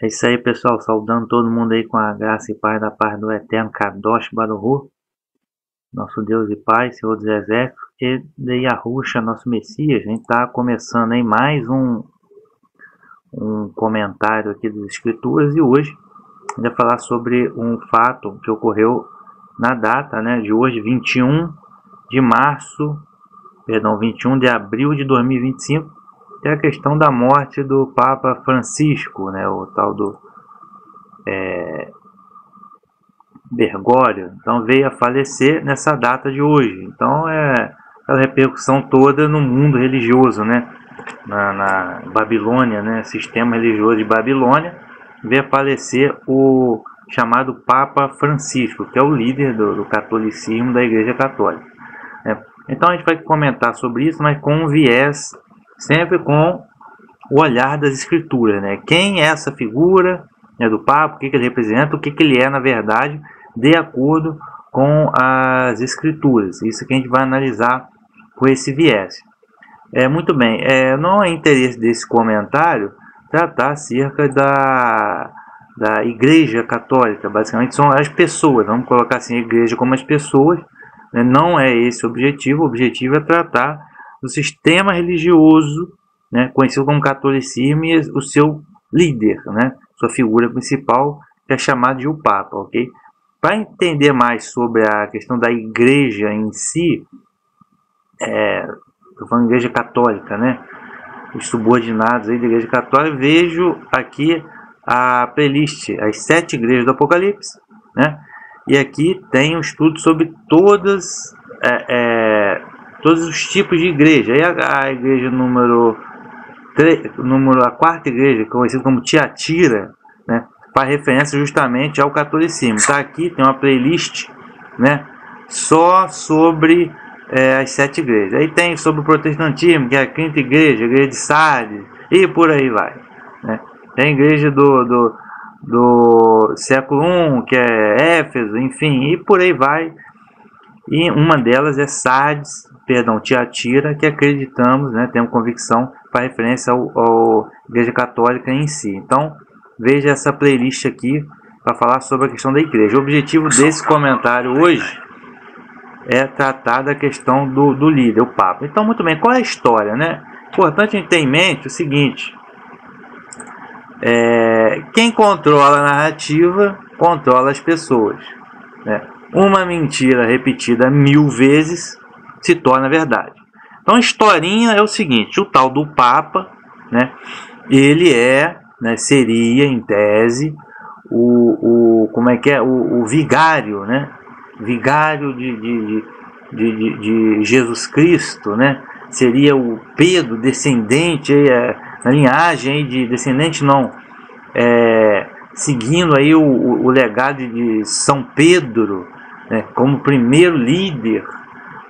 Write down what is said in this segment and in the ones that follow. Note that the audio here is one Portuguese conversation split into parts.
É isso aí, pessoal. Saudando todo mundo aí com a graça e paz da paz do Eterno Kadosh Baruhu, nosso Deus e Pai, Senhor dos Exércitos, e de Yahushua, nosso Messias. A gente está começando aí mais um comentário aqui das Escrituras e hoje a gente vai falar sobre um fato que ocorreu na data, né, de hoje, 21 de março, perdão, 21 de abril de 2025, que é a questão da morte do Papa Francisco, né, o tal do Bergoglio, então veio a falecer nessa data de hoje. Então é aquela repercussão toda no mundo religioso, né? Na Babilônia, né? Sistema religioso de Babilônia, veio a falecer o chamado Papa Francisco, que é o líder do catolicismo da Igreja Católica. Né? Então a gente vai comentar sobre isso, mas com um viés, sempre com o olhar das Escrituras, né? Quem é essa figura, né, do Papa, o que ele representa, o que ele é na verdade, de acordo com as Escrituras. Isso que a gente vai analisar com esse viés. Muito bem, não é interesse desse comentário tratar acerca da Igreja Católica, basicamente são as pessoas, vamos colocar assim, a Igreja como as pessoas, né? Não é esse o objetivo é tratar do sistema religioso, né, conhecido como catolicismo, e o seu líder, né, sua figura principal, que é chamado de o Papa, ok? Para entender mais sobre a questão da igreja em si, estou falando de igreja católica, né? Os subordinados aí da igreja católica, vejo aqui a playlist, as 7 igrejas do Apocalipse, né? E aqui tem um estudo sobre todos os tipos de igreja. Aí a igreja a quarta igreja, conhecida como Tiatira, né, faz referência justamente ao catolicismo. Tá aqui, tem uma playlist, né, só sobre as 7 igrejas. Aí tem sobre o protestantismo, que é a quinta igreja, a igreja de Sardes, e por aí vai. Né. Tem a igreja do século I, que é Éfeso, enfim, e por aí vai. E uma delas é Tiatira, que acreditamos, né, temos convicção, para referência ao Igreja Católica em si. Então, veja essa playlist aqui para falar sobre a questão da igreja. O objetivo desse comentário hoje é tratar da questão do líder, o Papa. Então, muito bem, qual é a história, né? Importante a gente ter em mente o seguinte: quem controla a narrativa controla as pessoas, né? Uma mentira repetida 1000 vezes se torna verdade. Então a historinha é o seguinte: o tal do Papa, né, ele né, seria em tese o vigário, né, vigário de Jesus Cristo, né, seria o Pedro, descendente na linhagem aí de descendente não, seguindo aí o legado de São Pedro, né, como primeiro líder,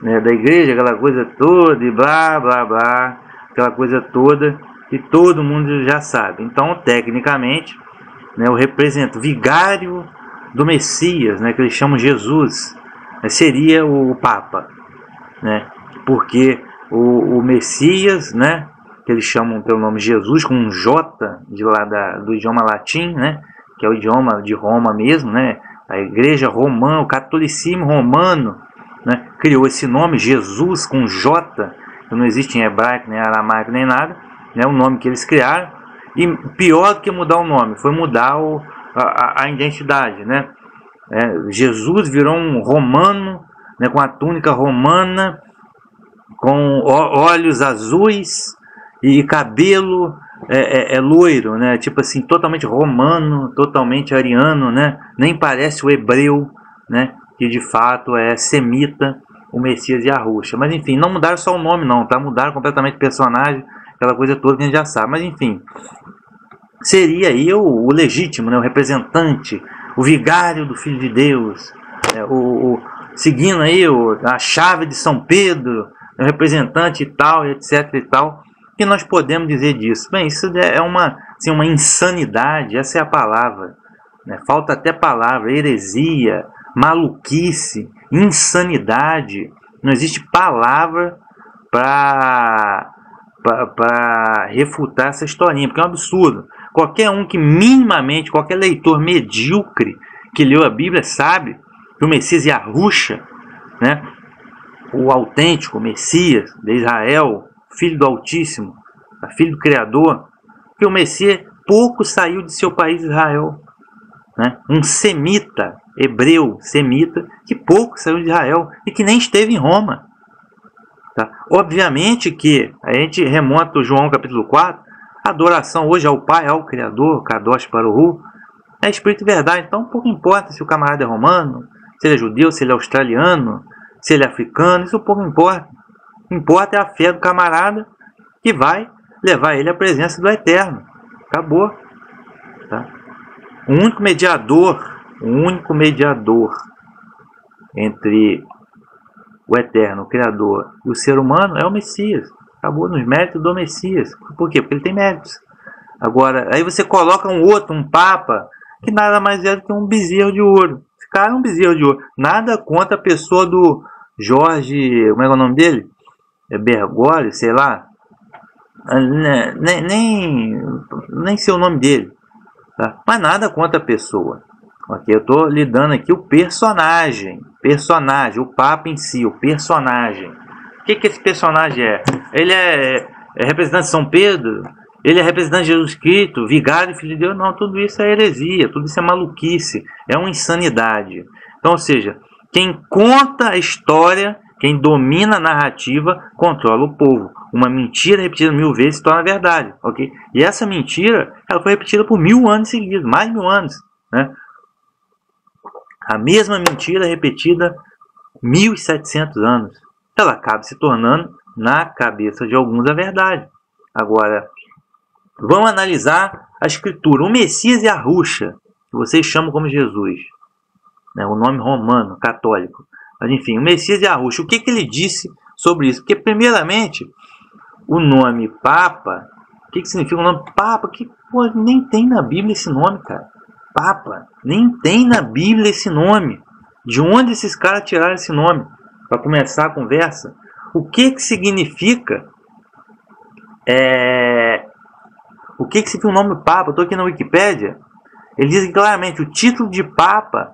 né, da igreja, aquela coisa toda, e blá blá blá, aquela coisa toda que todo mundo já sabe. Então, tecnicamente, né, o representante vigário do Messias, né, que eles chamam Jesus, né, seria o Papa, né, porque o Messias, né, que eles chamam pelo nome Jesus, com um J do idioma latim, né, que é o idioma de Roma mesmo, né, a igreja romana, o catolicismo romano, né, criou esse nome, Jesus, com J, que não existe em hebraico, nem aramaico, nem nada, né, o nome que eles criaram. E pior do que mudar o nome, foi mudar a identidade, né? Jesus virou um romano, né, com a túnica romana, com olhos azuis e cabelo loiro, né? Tipo assim, totalmente romano, totalmente ariano, né? Nem parece o hebreu, né? Que de fato é semita, o Messias Yahushua. Mas enfim, não mudaram só o nome não, tá? Mudaram completamente o personagem, aquela coisa toda que a gente já sabe. Mas enfim, seria aí o legítimo, né? O representante, o vigário do Filho de Deus, né? Seguindo aí a chave de São Pedro, o representante e tal, etc e tal. O que nós podemos dizer disso? Bem, isso é assim, uma insanidade, essa é a palavra, né? Falta até palavra, heresia, maluquice, insanidade. Não existe palavra para refutar essa historinha, porque é um absurdo. Qualquer um que minimamente, qualquer leitor medíocre que leu a Bíblia sabe que o Messias Yahushua, né, o autêntico Messias de Israel, filho do Altíssimo, filho do Criador, que o Messias pouco saiu de seu país Israel, né? Um semita, hebreu, semita, que pouco saiu de Israel e que nem esteve em Roma. Tá? Obviamente que a gente remonta o João capítulo 4, a adoração hoje ao Pai, ao Criador, Kadosh Baruch Hu, é Espírito e Verdade. Então pouco importa se o camarada é romano, se ele é judeu, se ele é australiano, se ele é africano, isso pouco importa. O que importa é a fé do camarada que vai levar ele à presença do Eterno. Acabou. Tá? O único mediador entre o Eterno, o Criador e o ser humano é o Messias. Acabou, nos méritos do Messias. Por quê? Porque ele tem méritos. Agora, aí você coloca um Papa, que nada mais é do que um bezerro de ouro. Esse cara é um bezerro de ouro. Nada contra a pessoa do Jorge, como é o nome dele? Bergoglio, sei lá. Nem sei o nome dele. Tá? Mas nada contra a pessoa. Okay? Eu estou lidando aqui o personagem, o Papa em si, o personagem. O que esse personagem é? Ele é representante de São Pedro? Ele é representante de Jesus Cristo, vigário, filho de Deus? Não, tudo isso é heresia, tudo isso é maluquice, é uma insanidade. Então, ou seja, quem conta a história, quem domina a narrativa, controla o povo. Uma mentira repetida 1000 vezes se torna verdade, ok? E essa mentira, ela foi repetida por 1000 anos seguidos, mais de 1000 anos, né? A mesma mentira repetida 1700 anos, ela acaba se tornando, na cabeça de alguns, a verdade. Agora, vamos analisar a escritura. O Messias Yahushua, que vocês chamam como Jesus, né? O nome romano, católico. Mas enfim, o Messias Yahushua, o que ele disse sobre isso? Porque, primeiramente, o nome Papa, o que significa o nome Papa? Que pô, nem tem na Bíblia esse nome, cara. Papa, nem tem na Bíblia esse nome. De onde esses caras tiraram esse nome? Para começar a conversa. O que significa? O que significa o nome Papa? Eu estou aqui na Wikipédia. Ele diz claramente: o título de Papa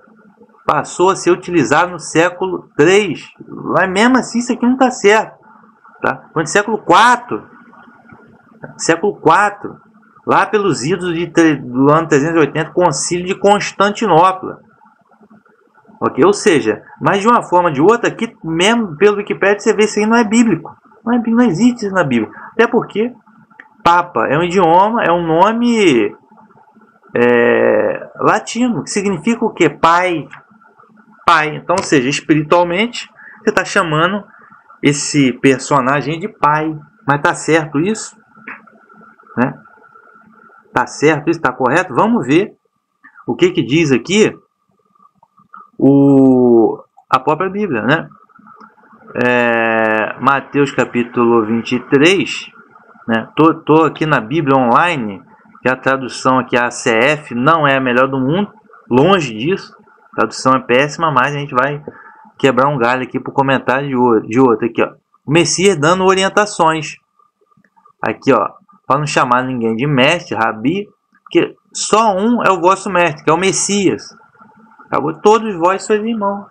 passou a ser utilizado no século III. Mas mesmo assim isso aqui não está certo. Tá? Foi no século IV. Lá pelos idos do ano 380, Concílio de Constantinopla. Okay? Ou seja, mas de uma forma ou de outra, aqui mesmo pelo Wikipedia você vê isso aí não é bíblico. Não existe isso na Bíblia. Até porque Papa é um idioma, é um nome latino, que significa o quê? Pai. Então, ou seja, espiritualmente, você está chamando esse personagem de pai. Mas tá certo isso? Né? Tá certo isso? Tá correto? Vamos ver o que diz aqui a própria Bíblia, né? Mateus capítulo 23, né? Tô aqui na Bíblia Online, que a tradução aqui, a ACF, não é a melhor do mundo, longe disso, a tradução é péssima, mas a gente vai quebrar um galho aqui pro comentário de outro, aqui ó, o Messias dando orientações, aqui ó, para não chamar ninguém de mestre, rabi, porque só um é o vosso mestre, que é o Messias. Acabou, todos vós sois irmãos.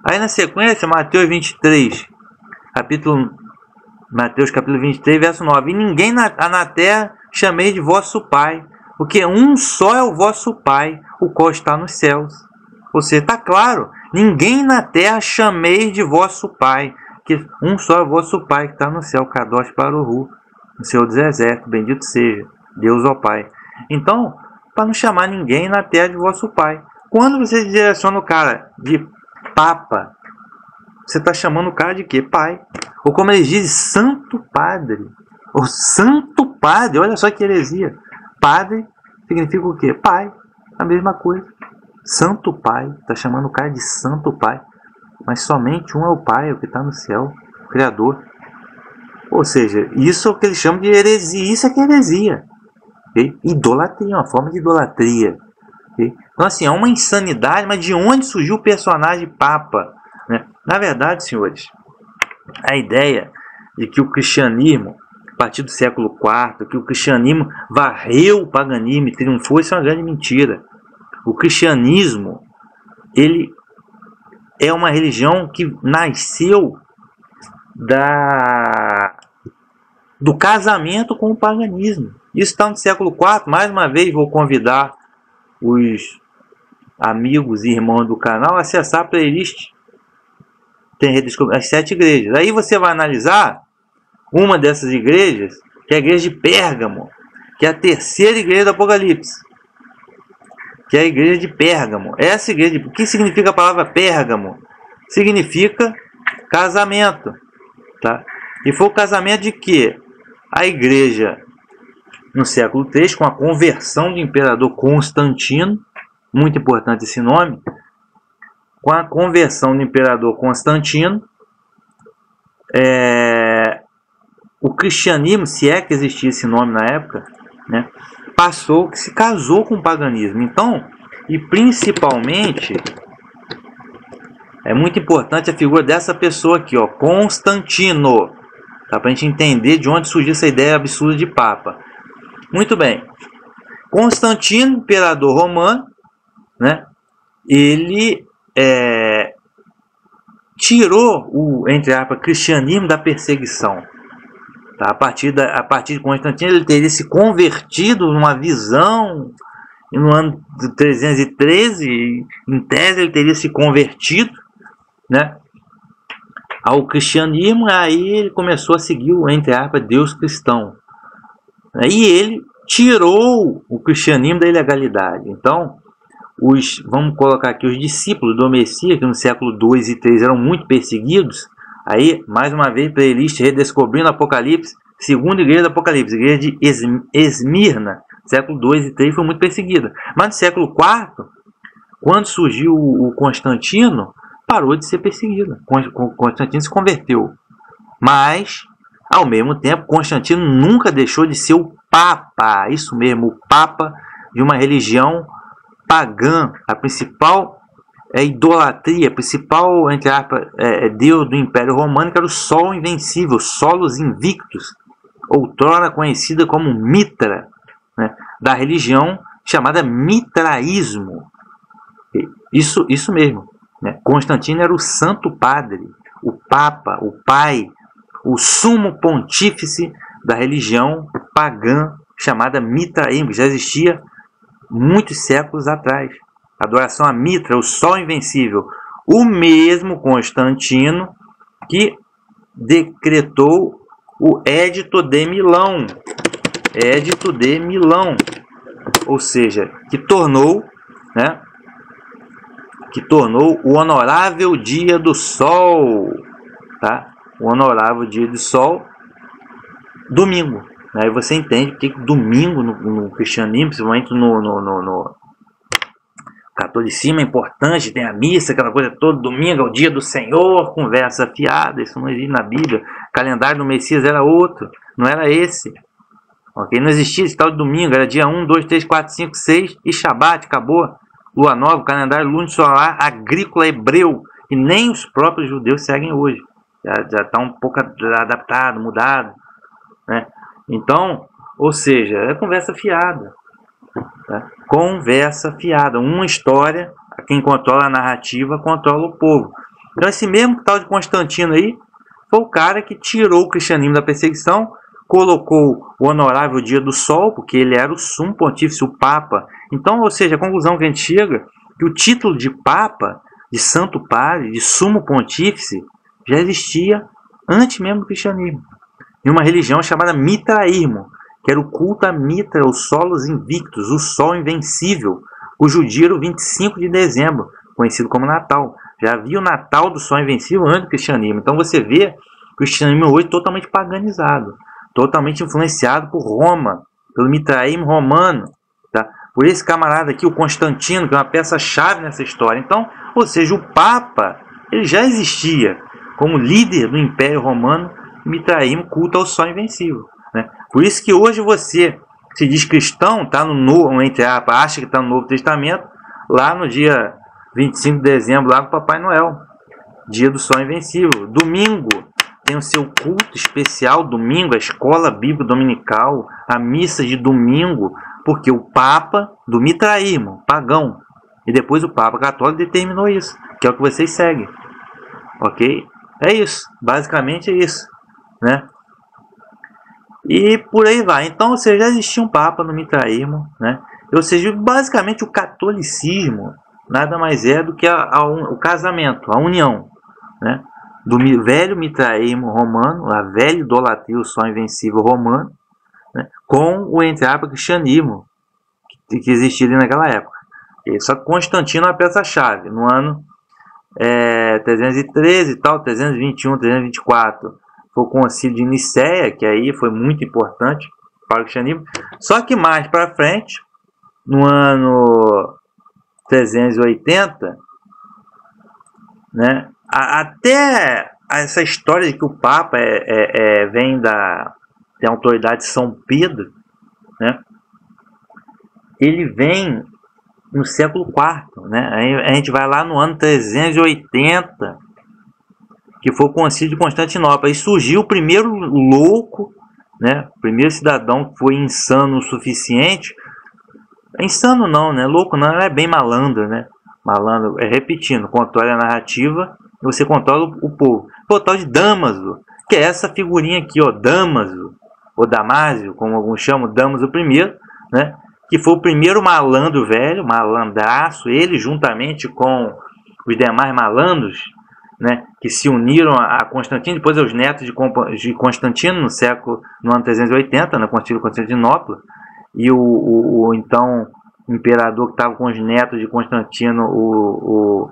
Aí na sequência, Mateus 23, Mateus capítulo 23, verso 9. E ninguém na terra chamei de vosso Pai, porque um só é o vosso Pai, o qual está nos céus. Ou seja, está claro, ninguém na terra chamei de vosso Pai, que um só é o vosso Pai que está no céu, Kadosh Baruch Hu, no Senhor dos Exércitos, bendito seja, Deus ó Pai. Então, para não chamar ninguém na terra de vosso Pai. Quando você direciona o cara de Papa, você está chamando o cara de quê? Pai. Ou como eles dizem, Santo Padre. O Santo Padre, olha só que heresia. Padre significa o quê? Pai. A mesma coisa. Santo Pai, está chamando o cara de Santo Pai. Mas somente um é o Pai, o que está no céu, o Criador. Ou seja, isso é o que eles chamam de heresia. Isso é que é heresia. Okay? Idolatria, uma forma de idolatria. Okay? Então assim, é uma insanidade, mas de onde surgiu o personagem Papa? Né? Na verdade, senhores, a ideia de que o cristianismo a partir do século IV, que o cristianismo varreu o paganismo e triunfou, isso é uma grande mentira. O cristianismo, ele é uma religião que nasceu do casamento com o paganismo. Isso está no século IV. Mais uma vez vou convidar os amigos e irmãos do canal a acessar a playlist. Tem as 7 igrejas. Aí você vai analisar uma dessas igrejas, que é a igreja de Pérgamo, que é a terceira igreja do Apocalipse, que é a igreja de Pérgamo. Essa igreja, o que significa a palavra Pérgamo? Significa casamento, tá? E foi o casamento de quê? A igreja, no século III, com a conversão do imperador Constantino, muito importante esse nome, com a conversão do imperador Constantino, o cristianismo, se é que existia esse nome na época, né, passou, que se casou com o paganismo. Então, e principalmente, é muito importante a figura dessa pessoa aqui, ó, Constantino, tá, para a gente entender de onde surgiu essa ideia absurda de Papa. Muito bem, Constantino, imperador romano, né, ele tirou o, entre aspas, cristianismo da perseguição. Tá? A partir de Constantino, ele teria se convertido numa visão, e no ano de 313, em tese, ele teria se convertido, né, ao cristianismo. Aí ele começou a seguir o, entre aspas, Deus cristão. E ele tirou o cristianismo da ilegalidade. Então, vamos colocar aqui os discípulos do Messias, que no século II e III eram muito perseguidos. Aí, mais uma vez, playlist Redescobrindo Apocalipse, segunda igreja do Apocalipse, igreja de Esmirna, século II e III foi muito perseguida. Mas no século IV, quando surgiu o Constantino, parou de ser perseguida. Constantino se converteu. Mas, ao mesmo tempo, Constantino nunca deixou de ser o Papa. Isso mesmo, o Papa de uma religião pagã. A principal idolatria, a principal, entre aspas, deus do Império Romano, que era o Sol Invencível, Solos Invictus, outrora conhecida como Mitra, né, da religião chamada Mitraísmo. Isso mesmo, né? Constantino era o Santo Padre, o Papa, o Pai, o Sumo Pontífice da religião pagã chamada Mitraísmo, que já existia muitos séculos atrás. Adoração a Mitra, o Sol Invencível. O mesmo Constantino que decretou o Édito de Milão. Édito de Milão. Ou seja, que tornou, né, o honorável dia do sol, tá? O honorável dia do sol, domingo. Aí você entende porque domingo no cristianismo, principalmente no catolicismo, é importante, tem a missa, aquela coisa toda, domingo é o dia do Senhor, conversa fiada, isso não existe na Bíblia. O calendário do Messias era outro, não era esse. Okay? Não existia esse tal de domingo, era dia 1, 2, 3, 4, 5, 6 e Shabat, acabou. Lua nova, calendário lunisolar agrícola hebreu, e nem os próprios judeus seguem hoje. Já está um pouco adaptado, mudado, né? Então, ou seja, é conversa fiada. Tá? Conversa fiada. Uma história, quem controla a narrativa controla o povo. Então esse mesmo tal de Constantino aí foi o cara que tirou o cristianismo da perseguição, colocou o honorável dia do sol, porque ele era o sumo pontífice, o Papa. Então, ou seja, a conclusão que a gente chega, que o título de Papa, de Santo Padre, de sumo pontífice, já existia antes mesmo do cristianismo. Em uma religião chamada Mitraísmo, que era o culto a Mitra, os Solos Invictus, o Sol Invencível, cujo dia era o 25 de dezembro, conhecido como Natal. Já havia o Natal do Sol Invencível antes do cristianismo. Então você vê que o cristianismo hoje é totalmente paganizado, totalmente influenciado por Roma, pelo Mitraísmo romano, tá? Por esse camarada aqui, o Constantino, que é uma peça-chave nessa história. Então, ou seja, o Papa ele já existia como líder do Império Romano, Mitraísmo, culto ao Sol Invencível, né? Por isso que hoje você se diz cristão, tá no novo, entre aspas, acha que está no Novo Testamento, lá no dia 25 de dezembro, lá com o Papai Noel, dia do Sol Invencível. Domingo, tem o seu culto especial domingo, a escola bíblica dominical, a missa de domingo, porque o Papa do mitraísmo, pagão, e depois o Papa católico determinou isso, que é o que vocês seguem, ok? É isso, basicamente é isso, né? E por aí vai. Então, ou seja, já existia um Papa no mitraísmo, né? Ou seja, basicamente o catolicismo nada mais é do que o casamento, a união, né? Do velho mitraísmo romano, a velha idolatria, o sol invencível romano, né? Com o, entre aspas, cristianismo que existia ali naquela época. E só que Constantino é uma peça-chave. No ano 313 e tal, 321, 324, foi o concílio de Nicéia, que aí foi muito importante para o cristianismo. Só que mais para frente, no ano 380, né, até essa história de que o Papa vem tem a autoridade de São Pedro, né, ele vem no século IV, né? Aí a gente vai lá no ano 380, que foi o concílio de Constantinopla, e surgiu o primeiro louco, né? O primeiro cidadão que foi insano o suficiente. Insano não, né? Louco não, é bem malandro, né? Malandro, repetindo, controla a narrativa e você controla o povo. O tal de Dámaso, que é essa figurinha aqui, ó, Dámaso, ou Damásio, como alguns chamam, Dámaso I, né? Que foi o primeiro malandro velho, malandraço, ele juntamente com os demais malandros, né, que se uniram a Constantino, depois aos netos de Constantino no ano 380, no concílio de Constantinopla, e o então imperador que estava com os netos de Constantino, o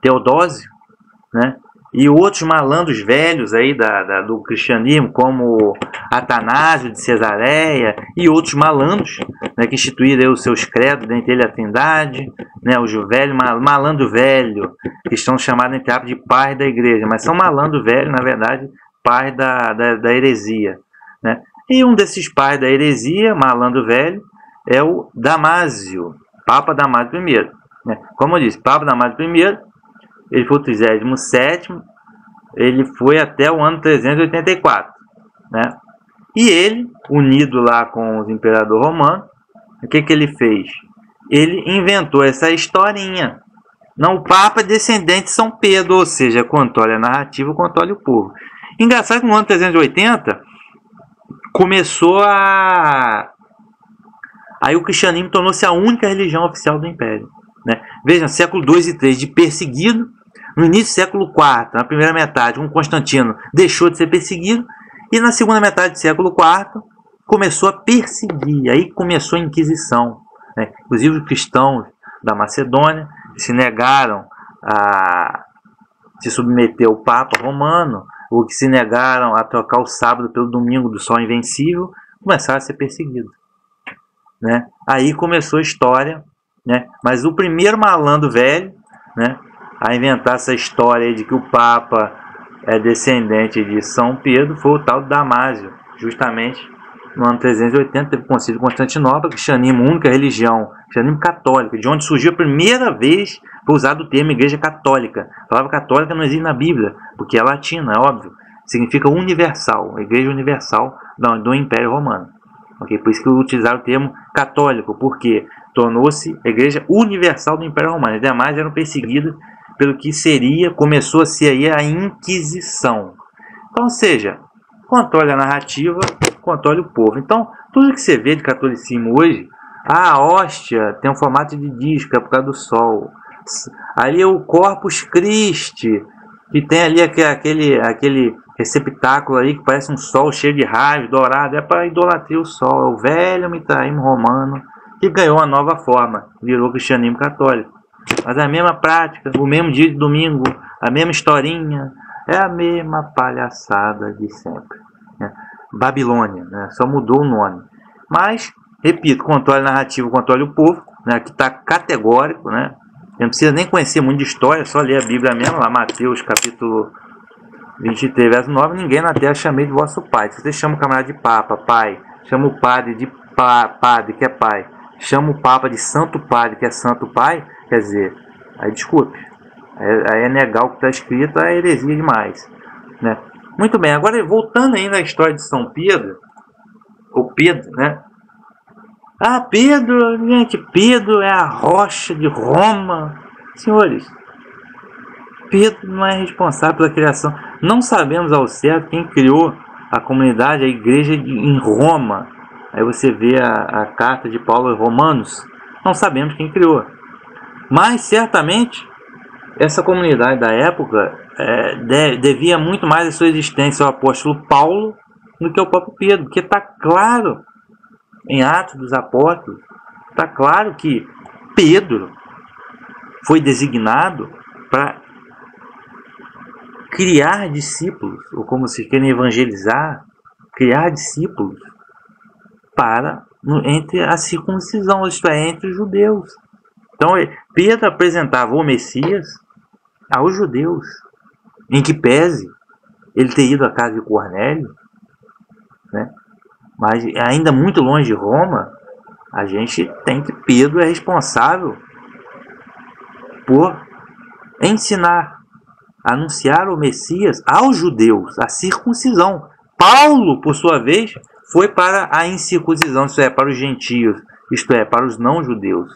Teodósio, né, e outros malandros velhos aí do cristianismo, como Atanásio de Cesareia e outros malandros, né, que instituíram aí os seus credos, dentre eles a Trindade, né, os velhos, malandro velho, que estão chamados entre aspas de pais da igreja, mas são malandro velho, na verdade, pais da heresia, né? E um desses pais da heresia, malandro velho, é o Damásio, Papa Damásio I, né? Como eu disse, Papa Damásio I, ele foi o 37º, ele foi até o ano 384, né? E ele, unido lá com os imperadores romanos, o que ele fez? Ele inventou essa historinha. Não, o Papa é descendente de São Pedro, ou seja, controla a narrativa, controla o povo. Engraçado que no ano 380 começou aí o cristianismo tornou-se a única religião oficial do Império, né? Veja, século 2 e 3 de perseguido. No início do século IV, na primeira metade, com Constantino deixou de ser perseguido, e na segunda metade do século IV começou a perseguir. Aí começou a Inquisição, né? Inclusive os cristãos da Macedônia se negaram a se submeter ao Papa Romano, ou que se negaram a trocar o sábado pelo domingo do sol invencível, começaram a ser perseguidos, né? Aí começou a história, né? Mas o primeiro malandro velho, né, a inventar essa história de que o Papa é descendente de São Pedro foi o tal Damásio, justamente no ano 380, teve o concílio de Constantinopla, cristianismo, única religião, cristianismo católico, de onde surgiu a primeira vez, foi usado o termo igreja católica. A palavra católica não existe na Bíblia, porque é latina, é óbvio, significa universal, a igreja universal do Império Romano. Okay? Por isso que utilizaram o termo católico, porque tornou-se a igreja universal do Império Romano. As demais eram perseguidas pelo que começou a ser aí a Inquisição. Então, ou seja, controle a narrativa, controle o povo. Então, tudo que você vê de catolicismo hoje, a hóstia tem um formato de disco, é por causa do sol. Ali é o Corpus Christi, que tem ali aquele receptáculo aí que parece um sol cheio de raios, dourado, é para idolatria o sol. É o velho mitraísmo romano que ganhou uma nova forma, virou cristianismo católico. Mas a mesma prática, o mesmo dia de domingo, a mesma historinha, é a mesma palhaçada de sempre, né? Babilônia, né? Só mudou o nome. Mas, repito, controle narrativo, controle o povo, né? Aqui está categórico, né? Não precisa nem conhecer muito de história, só ler a Bíblia mesmo, lá Mateus capítulo 23, verso 9, ninguém na terra chamei de vosso pai. Se você chama o camarada de papa, pai, chama o padre de padre, que é pai, chama o papa de santo padre, que é santo pai, quer dizer, aí desculpe, aí é negar o que está escrito, é heresia demais. né? Muito bem, agora voltando aí na história de São Pedro, ou Pedro, né? Ah, Pedro, gente, Pedro é a rocha de Roma. Senhores, Pedro não é responsável pela criação. Não sabemos ao certo quem criou a comunidade, a igreja em Roma. Aí você vê a carta de Paulo aos Romanos. Não sabemos quem criou. Mas certamente essa comunidade da época devia muito mais a sua existência ao apóstolo Paulo do que ao próprio Pedro. Porque está claro em Atos dos Apóstolos, está claro que Pedro foi designado para criar discípulos, ou como se querem evangelizar, criar discípulos entre a circuncisão, isto é, entre os judeus. Então Pedro apresentava o Messias aos judeus, em que pese ele ter ido à casa de Cornélio, né? Mas ainda muito longe de Roma, a gente tem que Pedro é responsável por ensinar, anunciar o Messias aos judeus, a circuncisão. Paulo, por sua vez, foi para a incircuncisão, isto é, para os gentios, isto é, para os não-judeus.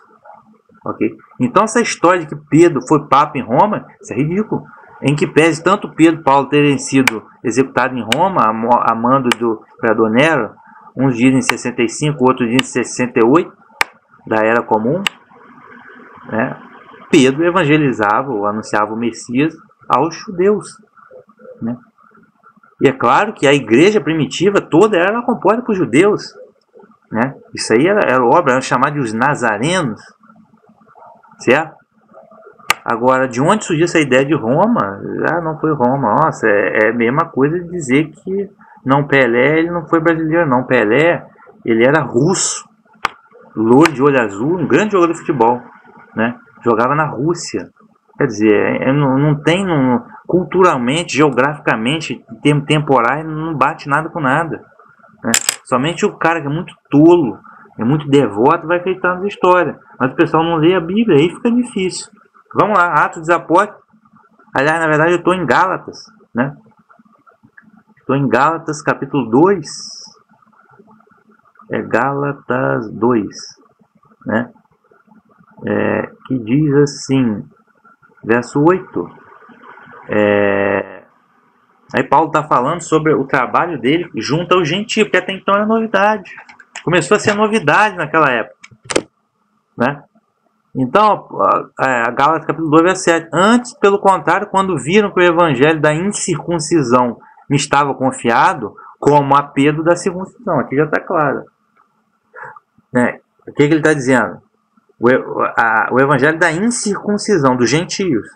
Okay? Então essa história de que Pedro foi papa em Roma, isso é ridículo. Em que pese tanto Pedro e Paulo terem sido executados em Roma, a mando do imperador Nero, uns dizem em 65, outros dizem em 68, da Era Comum, né? Pedro evangelizava ou anunciava o Messias aos judeus, né? E é claro que a igreja primitiva toda era composta por judeus, né? Isso aí era obra, era chamado de os nazarenos, certo? Agora, de onde surgiu essa ideia de Roma? Ah, não foi Roma. Nossa, é a mesma coisa de dizer que não, Pelé, ele não foi brasileiro, não. Pelé, ele era russo, louro de olho azul, um grande jogador de futebol, né? Jogava na Rússia. Quer dizer, não tem, culturalmente, geograficamente, em termos temporais, não bate nada com nada, né? Somente o cara que é muito tolo, é muito devoto, vai acreditar nas histórias. Mas o pessoal não lê a Bíblia, aí fica difícil. Vamos lá, Atos dos Apóstolos. Aliás, na verdade, eu estou em Gálatas, né? Estou em Gálatas, capítulo 2. É Gálatas 2, né? Que diz assim, verso 8. Aí Paulo está falando sobre o trabalho dele junto aos gentios, porque até então era novidade. Começou a ser novidade naquela época, né? Então, a Gálatas capítulo 2, verso 7. Antes, pelo contrário, quando viram que o evangelho da incircuncisão me estava confiado, como a Pedro da circuncisão. Aqui já está claro, né? O que ele está dizendo? O evangelho da incircuncisão, dos gentios,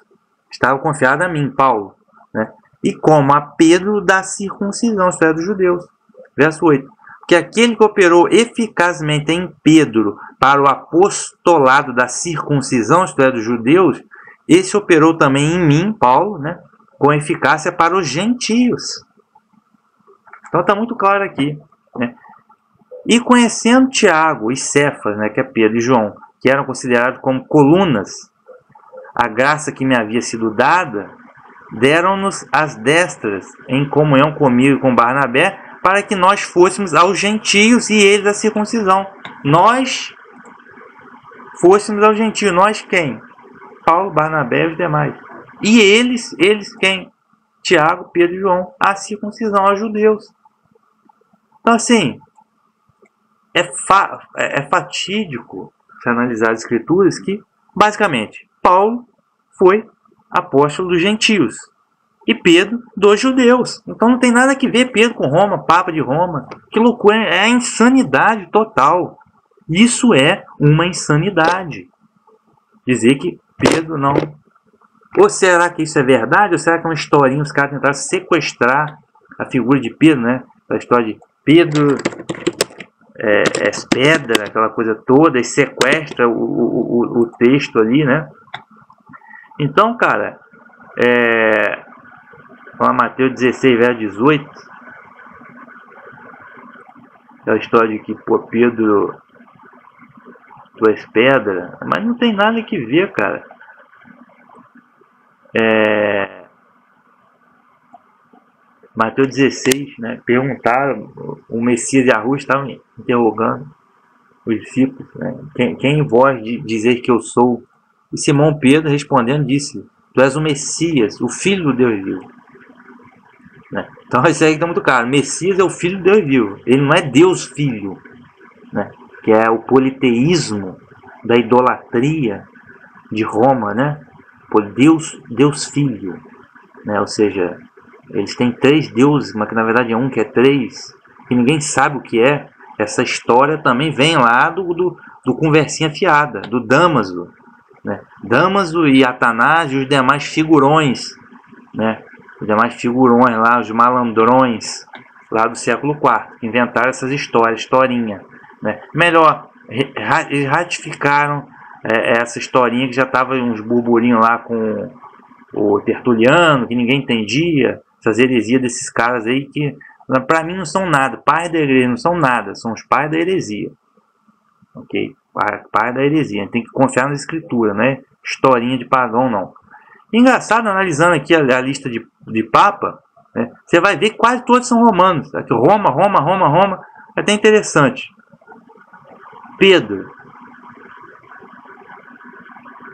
estava confiado a mim, Paulo, né? E como a Pedro da circuncisão, isto é, dos judeus. Verso 8. Que aquele que operou eficazmente em Pedro para o apostolado da circuncisão, isto é, dos judeus, esse operou também em mim, Paulo, né, com eficácia para os gentios. Então está muito claro aqui, né? E conhecendo Tiago e Cefas, né, que é Pedro e João, que eram considerados como colunas, a graça que me havia sido dada, deram-nos as destras em comunhão comigo e com Barnabé, para que nós fôssemos aos gentios e eles à circuncisão. Nós fôssemos aos gentios. Nós quem? Paulo, Barnabé e os demais. E eles quem? Tiago, Pedro e João, a circuncisão aos judeus. Então assim, é fatídico se analisar as escrituras que, basicamente, Paulo foi apóstolo dos gentios e Pedro dos judeus. Então não tem nada que ver Pedro com Roma, Papa de Roma. Que loucura, é a insanidade total. Isso é uma insanidade. Dizer que Pedro não... Ou será que isso é verdade? Ou será que é uma historinha, os caras tentaram sequestrar a figura de Pedro, né? A história de Pedro pedra, aquela coisa toda, e sequestra o texto ali, né? Então, cara, Mateus 16, verso 18, é a história de que, pô, Pedro, tu és pedra, mas não tem nada que ver, cara. Mateus 16, né, perguntaram, o Messias e a Rua estavam interrogando os discípulos, né, quem vós dizer que eu sou? E Simão Pedro respondendo disse, tu és o Messias, o Filho do Deus vivo. Né? Então isso aí está muito claro, Messias é o Filho do Deus vivo, ele não é Deus Filho, né, que é o politeísmo da idolatria de Roma, né? Por Deus Filho, né? Ou seja, eles têm 3 deuses, mas que na verdade é um que é 3, que ninguém sabe o que é. Essa história também vem lá do Conversinha Fiada, do Damaso, né? Damaso e Atanás e os demais figurões, né? Os demais figurões lá, os malandrões lá do século IV, que inventaram essas histórias, historinha, né? Melhor, eles ratificaram essa historinha que já estava uns burburinhos lá com o Tertuliano, que ninguém entendia, essas heresias desses caras aí que, para mim, não são nada. Pais da igreja não são nada, são os pais da heresia. Ok? Pais da heresia. A gente tem que confiar na escritura, né? Historinha de pagão, não. Engraçado, analisando aqui a lista de papa, né? Você vai ver que quase todos são romanos. Aqui, Roma. É até interessante. Pedro.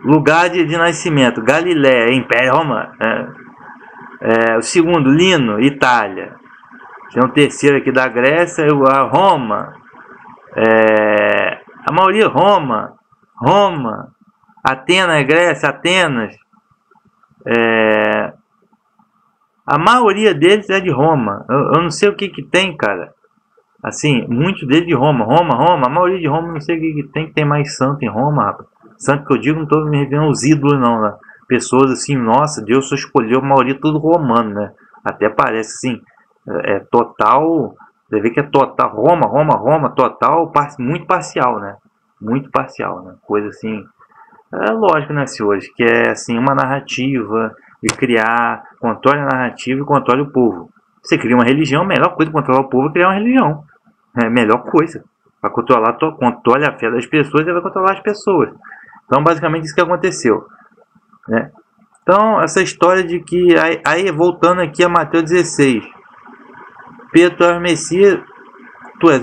Lugar de nascimento, Galiléia, Império Romano. O segundo, Lino, Itália. Tem o terceiro aqui da Grécia, a Roma. A maioria Roma. Atenas, Grécia, Atenas. A maioria deles é de Roma. Eu não sei o que tem, cara. Assim, muitos deles de Roma. A maioria de Roma, não sei o que tem, que tem mais santo em Roma, rapaz. Santo que eu digo, não estou me referindo aos ídolos, não, né? Pessoas assim, nossa, Deus só escolheu a maioria tudo romano, né? Até parece assim, total, você vê que é total, Roma, total, muito parcial, né? Muito parcial, né? Coisa assim, lógico, né, senhores? Que é assim, uma narrativa, de criar, controle a narrativa e controle o povo. Você cria uma religião, a melhor coisa de controlar o povo é criar uma religião. É a melhor coisa. Para controlar, controle a fé das pessoas, ele vai controlar as pessoas. Então, basicamente, isso que aconteceu, né? Então, essa história de que... Aí voltando aqui a Mateus 16. Pedro, tu és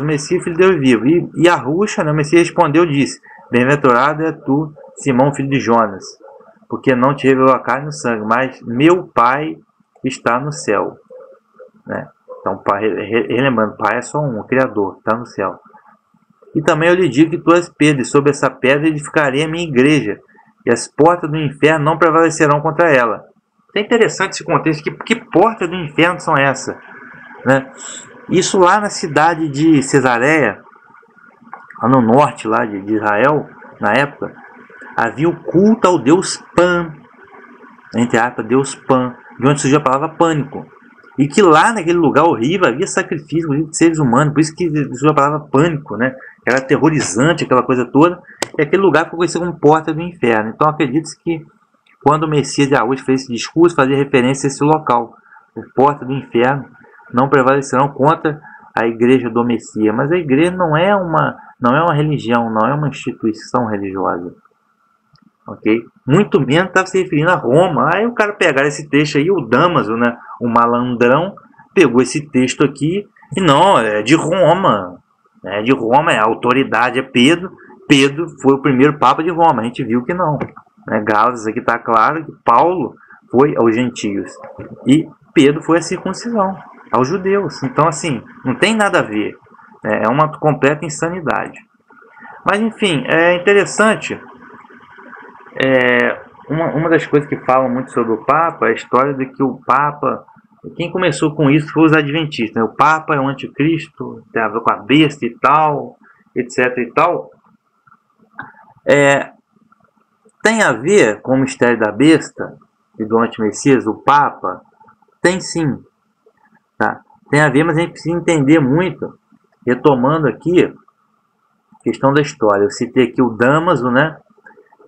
o Messias, filho de Deus vivo. E a Ruxa, né, o Messias respondeu e disse, bem-aventurado é tu, Simão, filho de Jonas, porque não te revelou a carne e o sangue, mas meu Pai está no céu. Né? Então, pai, relembrando, Pai é só um, o Criador, está no céu. E também eu lhe digo que tu és Pedro, e sobre essa pedra edificarei a minha igreja, e as portas do inferno não prevalecerão contra ela. É interessante esse contexto, que portas do inferno são essas? Né? Isso lá na cidade de Cesareia, lá no norte lá de Israel, na época, havia o culto ao deus Pan, entre aspas, deus Pan, de onde surgiu a palavra pânico. E que lá naquele lugar horrível havia sacrifício de seres humanos, por isso que surgiu a palavra pânico, né? Era aterrorizante aquela coisa toda, e aquele lugar ficou conhecido como porta do inferno. Então acredita-se que quando o Messias de Araújo fez esse discurso, fazia referência a esse local, a porta do inferno, não prevalecerão contra a igreja do Messias. Mas a igreja não é uma religião, não é uma instituição religiosa. Okay? Muito menos estava se referindo a Roma. Aí o cara pegar esse texto aí, o Damaso, né, o malandrão, pegou esse texto aqui e não, é de Roma. É de Roma, a autoridade é Pedro. Pedro foi o primeiro papa de Roma. A gente viu que não. Né? Gálatas aqui está claro que Paulo foi aos gentios e Pedro foi a circuncisão, aos judeus. Então, assim, não tem nada a ver. É uma completa insanidade. Mas, enfim, é interessante. Uma das coisas que falam muito sobre o Papa é a história de que o Papa, quem começou com isso foi os adventistas, né? O Papa é o anticristo, tem a ver com a besta e tal, etc e tal. Tem a ver com o mistério da besta e do antimessias, o Papa? Tem sim, tá? Tem a ver, mas a gente precisa entender muito, retomando aqui a questão da história. Eu citei aqui o Damaso, né?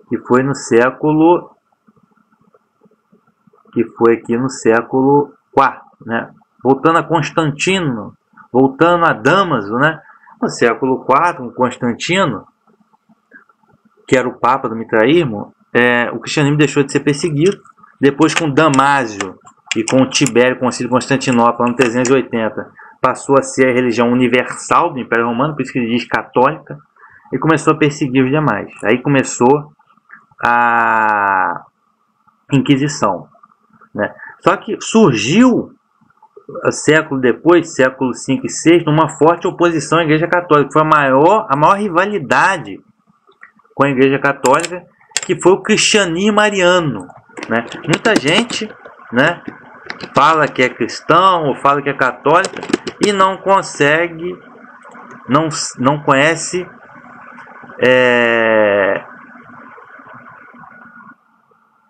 Que foi no século, aqui no século IV, né? Voltando a Constantino, voltando a Damaso, né? No século IV, com Constantino, que era o Papa do Mitraísmo, o cristianismo deixou de ser perseguido. Depois, com Damásio, e com o Tibério, Concílio de Constantinopla, ano 380, passou a ser a religião universal do Império Romano, por isso que ele diz católica, e começou a perseguir os demais. Aí começou a Inquisição, né? Só que surgiu, século depois, século V e VI, numa forte oposição à Igreja Católica. Foi a maior rivalidade com a Igreja Católica, que foi o cristianismo ariano, né? Muita gente, né, fala que é cristão ou fala que é católica e não consegue, não conhece,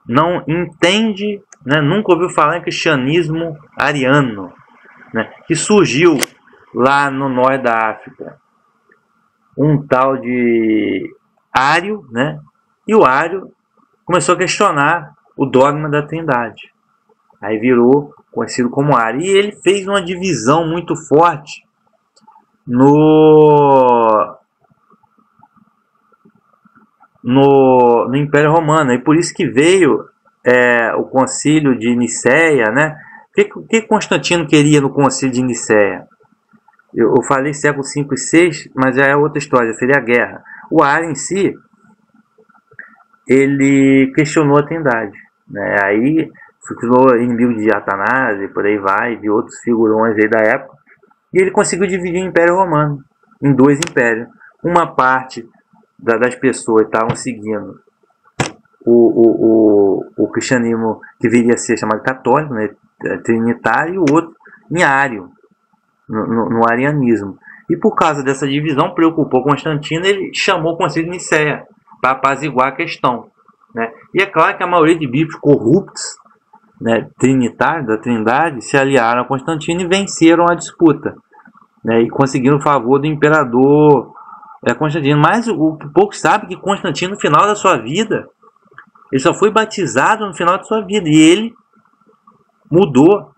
não entende, né, nunca ouviu falar em cristianismo ariano, né, que surgiu lá no norte da África, um tal de Ário, né, e o Ário começou a questionar o dogma da Trindade. Aí virou conhecido como Ário. E ele fez uma divisão muito forte no Império Romano. E por isso que veio o Concílio de Nicéia, né? O que Constantino queria no Concílio de Nicéia? Eu falei século V e VI, mas já é outra história, seria a guerra. O Ário em si, ele questionou a Trindade, né? Aí ficou inimigo de Atanásio, por aí vai, de outros figurões aí da época. E ele conseguiu dividir o Império Romano em dois impérios. Uma parte das pessoas estavam seguindo o cristianismo que viria a ser chamado católico, né, trinitário, e o outro em ário, no arianismo. E por causa dessa divisão, preocupou Constantino, ele chamou o Concílio de Nicéia para apaziguar a questão, né? E é claro que a maioria de bispos corruptos, né, trinitários, da Trindade, se aliaram a Constantino e venceram a disputa, né, e conseguiram o favor do imperador Constantino. Mas o que poucos sabem é que Constantino, no final da sua vida, ele só foi batizado no final da sua vida, e ele mudou,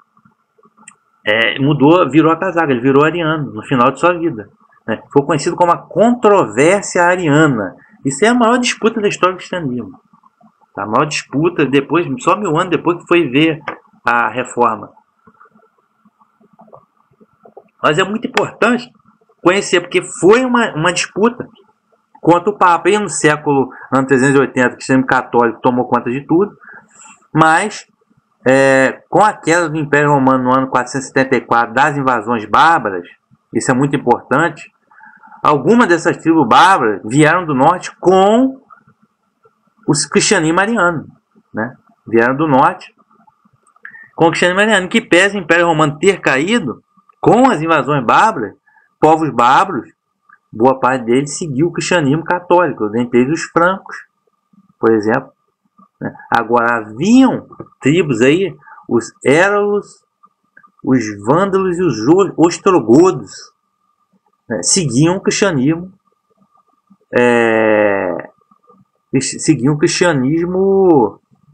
virou a casaca, ele virou ariano no final de sua vida, né? Foi conhecido como a controvérsia ariana. Isso é a maior disputa da história do cristianismo. A maior disputa, depois, só 1000 anos depois que foi ver a reforma. Mas é muito importante conhecer, porque foi uma disputa contra o Papa. E no ano 380, o cristianismo católico tomou conta de tudo, mas com a queda do Império Romano no ano 474, das invasões bárbaras, isso é muito importante, algumas dessas tribos bárbaras vieram do norte com os cristianismo ariano, né? Vieram do norte com o cristianismo ariano, que pese o Império Romano ter caído, com as invasões bárbaras, povos bárbaros, boa parte deles seguiu o cristianismo católico, dentre eles os francos, por exemplo, né? Agora, haviam tribos aí, os éralos, os vândalos e os ostrogodos, né? Seguiam o cristianismo,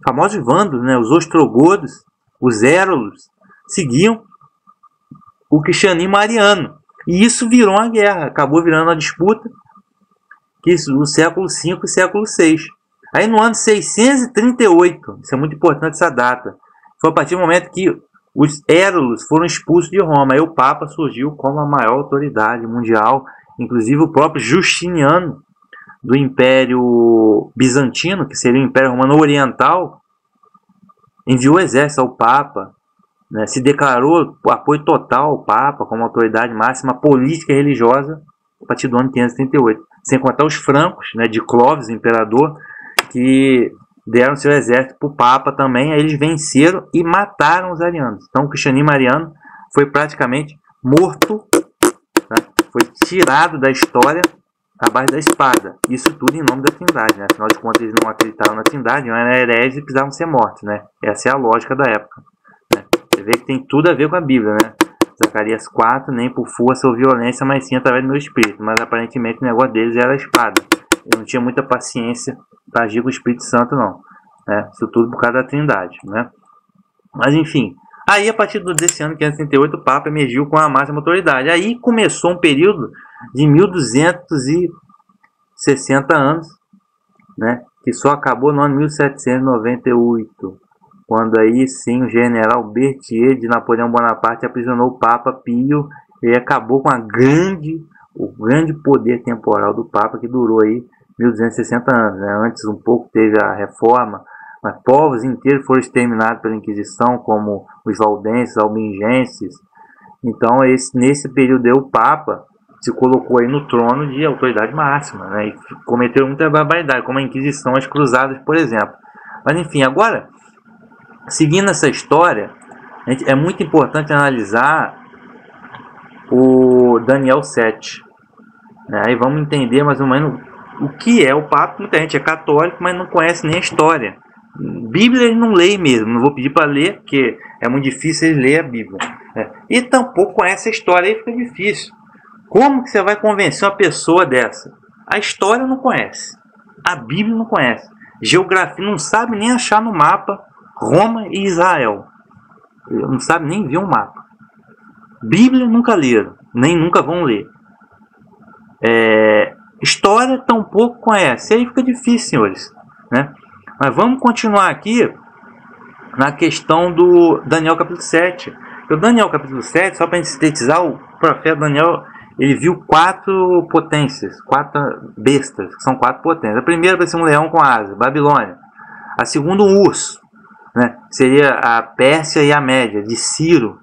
famosos vândalos, né? Os ostrogodos, os éralos, seguiam o cristianismo ariano. E isso virou uma guerra, acabou virando uma disputa, que no século V e século VI. Aí no ano 638, isso é muito importante essa data, foi a partir do momento que os éralos foram expulsos de Roma. Aí o Papa surgiu como a maior autoridade mundial, inclusive o próprio Justiniano, do Império Bizantino, que seria o Império Romano Oriental, enviou exército ao Papa, né, se declarou apoio total ao Papa como autoridade máxima política e religiosa a partir do ano 538. Sem contar os francos, né, de Clovis, o imperador, que deram seu exército para o Papa também. Aí eles venceram e mataram os arianos. Então o cristianismo ariano foi praticamente morto, né, foi tirado da história à base da espada. Isso tudo em nome da Trindade, né? Afinal de contas, eles não acreditavam na Trindade, não eram hereges e precisavam ser mortos, né? Essa é a lógica da época, né? Você vê que tem tudo a ver com a Bíblia, né? Zacarias 4, nem por força ou violência, mas sim através do meu espírito. Mas aparentemente o negócio deles era a espada. Eu não tinha muita paciência para agir com o Espírito Santo, não, né? Isso tudo por causa da Trindade, né? Mas enfim, aí a partir desse ano 538, o Papa emergiu com a máxima autoridade. Aí começou um período de 1260 anos, né? Que só acabou no ano 1798, quando aí sim o general Berthier de Napoleão Bonaparte aprisionou o Papa Pio e acabou com o grande poder temporal do Papa, que durou aí 1260 anos. Né? Antes um pouco teve a reforma, mas povos inteiros foram exterminados pela Inquisição, como os valdenses, albingenses. Então nesse período aí, o Papa se colocou aí no trono de autoridade máxima, né? E cometeu muita barbaridade, como a Inquisição, as Cruzadas, por exemplo. Mas enfim, agora, seguindo essa história, é muito importante analisar o Daniel 7. Né? Aí vamos entender mais ou menos o que é o Papa. Muita gente é católico, mas não conhece nem a história. Bíblia eles não leem mesmo, não vou pedir para ler, porque é muito difícil eles lerem a Bíblia. E tampouco conhece a história, aí fica difícil. Como que você vai convencer uma pessoa dessa? A história não conhece, a Bíblia não conhece, geografia não sabe nem achar no mapa Roma e Israel, não sabe nem ver um mapa. Bíblia nunca leram, nem nunca vão ler. História tampouco conhece, aí fica difícil, senhores, né? Mas vamos continuar aqui na questão do Daniel capítulo 7. O Daniel capítulo 7, só para a gente sintetizar, o profeta Daniel, ele viu 4 potências, 4 bestas, que são 4 potências. A primeira vai ser um leão com asa, Babilônia. A segunda, um urso, né? Seria a Pérsia e a Média, de Ciro.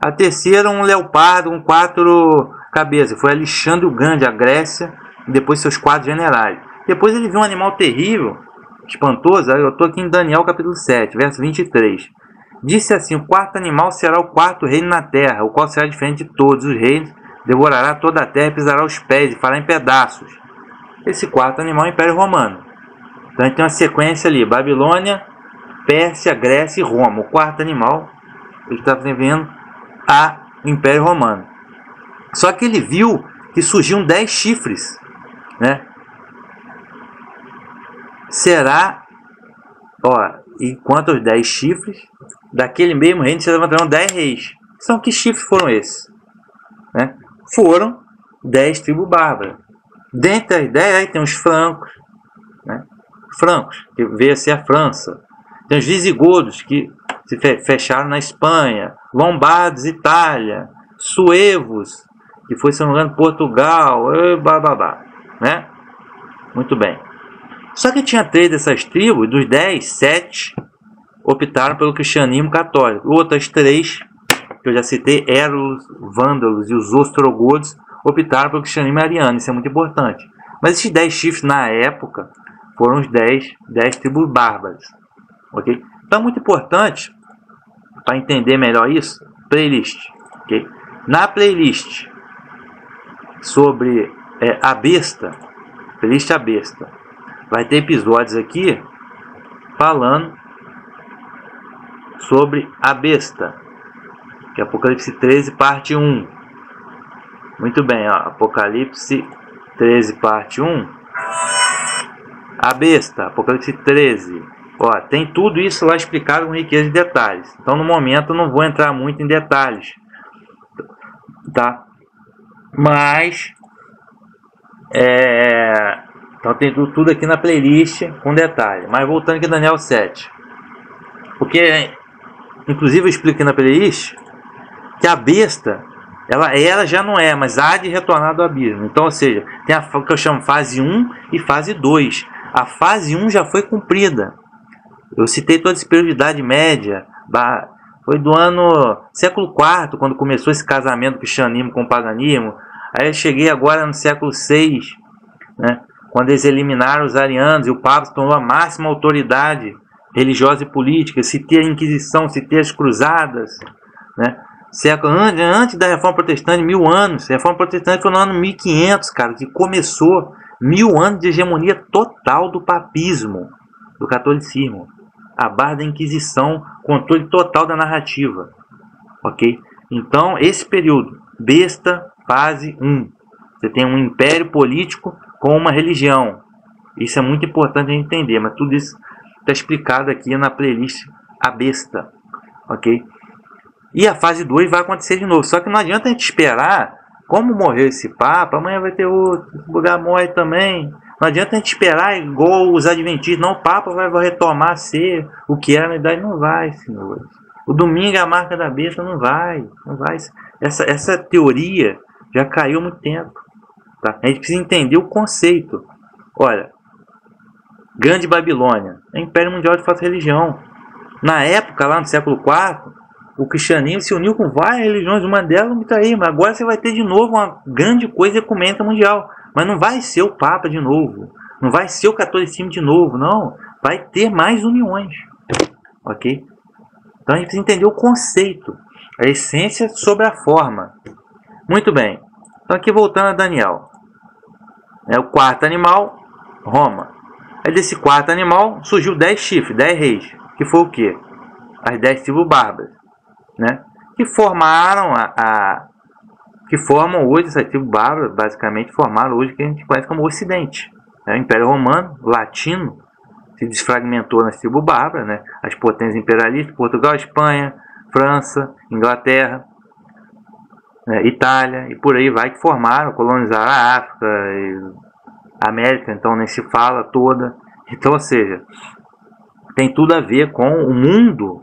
A terceira, um leopardo com 4 cabeças, foi Alexandre o Grande, a Grécia, e depois seus 4 generais. Depois ele viu um animal terrível, espantoso. Eu estou aqui em Daniel capítulo 7, verso 23. Disse assim: o 4º animal será o 4º reino na terra, o qual será diferente de todos os reinos, devorará toda a terra, pisará os pés e fará em pedaços. Esse 4º animal é o Império Romano. Então a gente tem uma sequência ali: Babilônia, Pérsia, Grécia e Roma. O 4º animal, ele está vendo o Império Romano. Só que ele viu que surgiam 10 chifres, né? Será, e quanto aos 10 chifres, daquele mesmo reino se levantarão 10 reis. São que chifres foram esses? Né? Foram 10 tribos bárbaras. Dentre as 10 aí tem os francos, né? Francos, que veio a ser a França. Tem os visigodos, que se fecharam na Espanha. Lombardos, Itália. Suevos, que foi, se não me engano, Portugal. Né? Muito bem. Só que tinha 3 dessas tribos, dos 10, 7 optaram pelo cristianismo católico. Outras 3, que eu já citei, eram os vândalos e os ostrogodos, optaram pelo cristianismo ariano. Isso é muito importante. Mas esses 10 chifres, na época, foram os 10 tribos bárbaras. Okay? Então é muito importante, para entender melhor isso, playlist. Okay? Na playlist sobre a besta, playlist a besta, vai ter episódios aqui falando sobre a besta, que é Apocalipse 13, parte 1. Muito bem, Apocalipse 13, parte 1. A besta, Apocalipse 13. Tem tudo isso lá explicado com riqueza de detalhes. Então, no momento, eu não vou entrar muito em detalhes, tá? Mas, então tem tudo aqui na playlist com detalhe. Mas voltando aqui, Daniel 7. Porque, inclusive, eu explico aqui na playlist que a besta, ela já não é, mas há de retornar do abismo. Então, ou seja, tem o que eu chamo fase 1 e fase 2. A fase 1 já foi cumprida. Eu citei todo esse período de Idade Média. Foi do século IV, quando começou esse casamento do cristianismo com o paganismo. Aí eu cheguei agora no século VI, né, quando eles eliminaram os arianos e o Papa se tornou a máxima autoridade religiosa e política. Citei a Inquisição, citei as Cruzadas, né? Antes da Reforma Protestante, 1000 anos. A Reforma Protestante foi no ano 1500, cara, que começou 1000 anos de hegemonia total do papismo, do catolicismo. A base da Inquisição, controle total da narrativa. Ok? Então, esse período, besta, fase 1. Você tem um império político com uma religião. Isso é muito importante a gente entender, mas tudo isso está explicado aqui na playlist A Besta. Ok? E a fase 2 vai acontecer de novo. Só que não adianta a gente esperar. Como morreu esse Papa, amanhã vai ter outro. Esse lugar morre também. Não adianta a gente esperar igual os adventistas, não, o Papa vai retomar a ser o que era na idade. Não vai, senhores. O domingo é a marca da besta, não vai. Essa teoria já caiu há muito tempo. Tá? A gente precisa entender o conceito. Olha, Grande Babilônia, é Império Mundial de Fato e Religião. Na época, lá no século IV, o cristianismo se uniu com várias religiões, uma delas está aí, mas agora você vai ter de novo uma grande coisa ecumênica mundial. Mas não vai ser o Papa de novo, não vai ser o catolicismo de novo, não. Vai ter mais uniões, ok? Então a gente precisa entender o conceito, a essência sobre a forma. Muito bem, então aqui voltando a Daniel. É o quarto animal, Roma. Aí desse quarto animal surgiu 10 chifres, 10 reis, que foi o quê? As 10 tribos bárbaras, né? Que formaram que formam hoje, essa tribo bárbara, basicamente formaram hoje o que a gente conhece como Ocidente. O Império Romano, latino, se desfragmentou nas tribos bárbaras, né? As potências imperialistas, Portugal, Espanha, França, Inglaterra, Itália, e por aí vai, que formaram, colonizaram a África, a América, então nem se fala toda. Então, ou seja, tem tudo a ver com o mundo,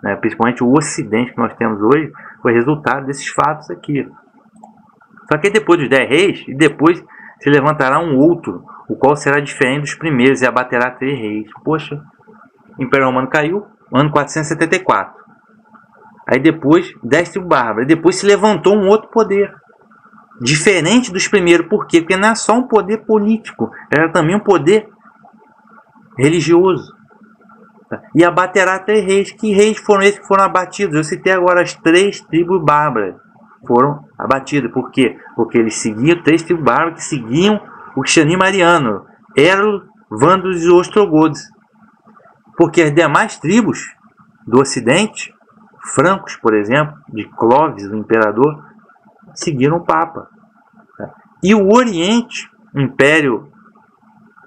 né? Principalmente o Ocidente que nós temos hoje, foi resultado desses fatos aqui. Só que depois dos 10 reis, e depois se levantará um outro, o qual será diferente dos primeiros e abaterá 3 reis. Poxa, o Império Romano caiu no ano 474. Aí depois, 10 tribos bárbaras. Depois se levantou um outro poder, diferente dos primeiros. Por quê? Porque não é só um poder político, era também um poder religioso. E abaterá 3 reis. Que reis foram esses que foram abatidos? Eu citei agora as 3 tribos bárbaras foram abatidas. Por quê? Porque eles seguiam 3 tribos bárbaras que seguiam o cristianismo mariano, Érulos, Vândalos e Ostrogodos. Porque as demais tribos do Ocidente, francos, por exemplo, de Clovis, o imperador, seguiram o Papa. E o Oriente, o Império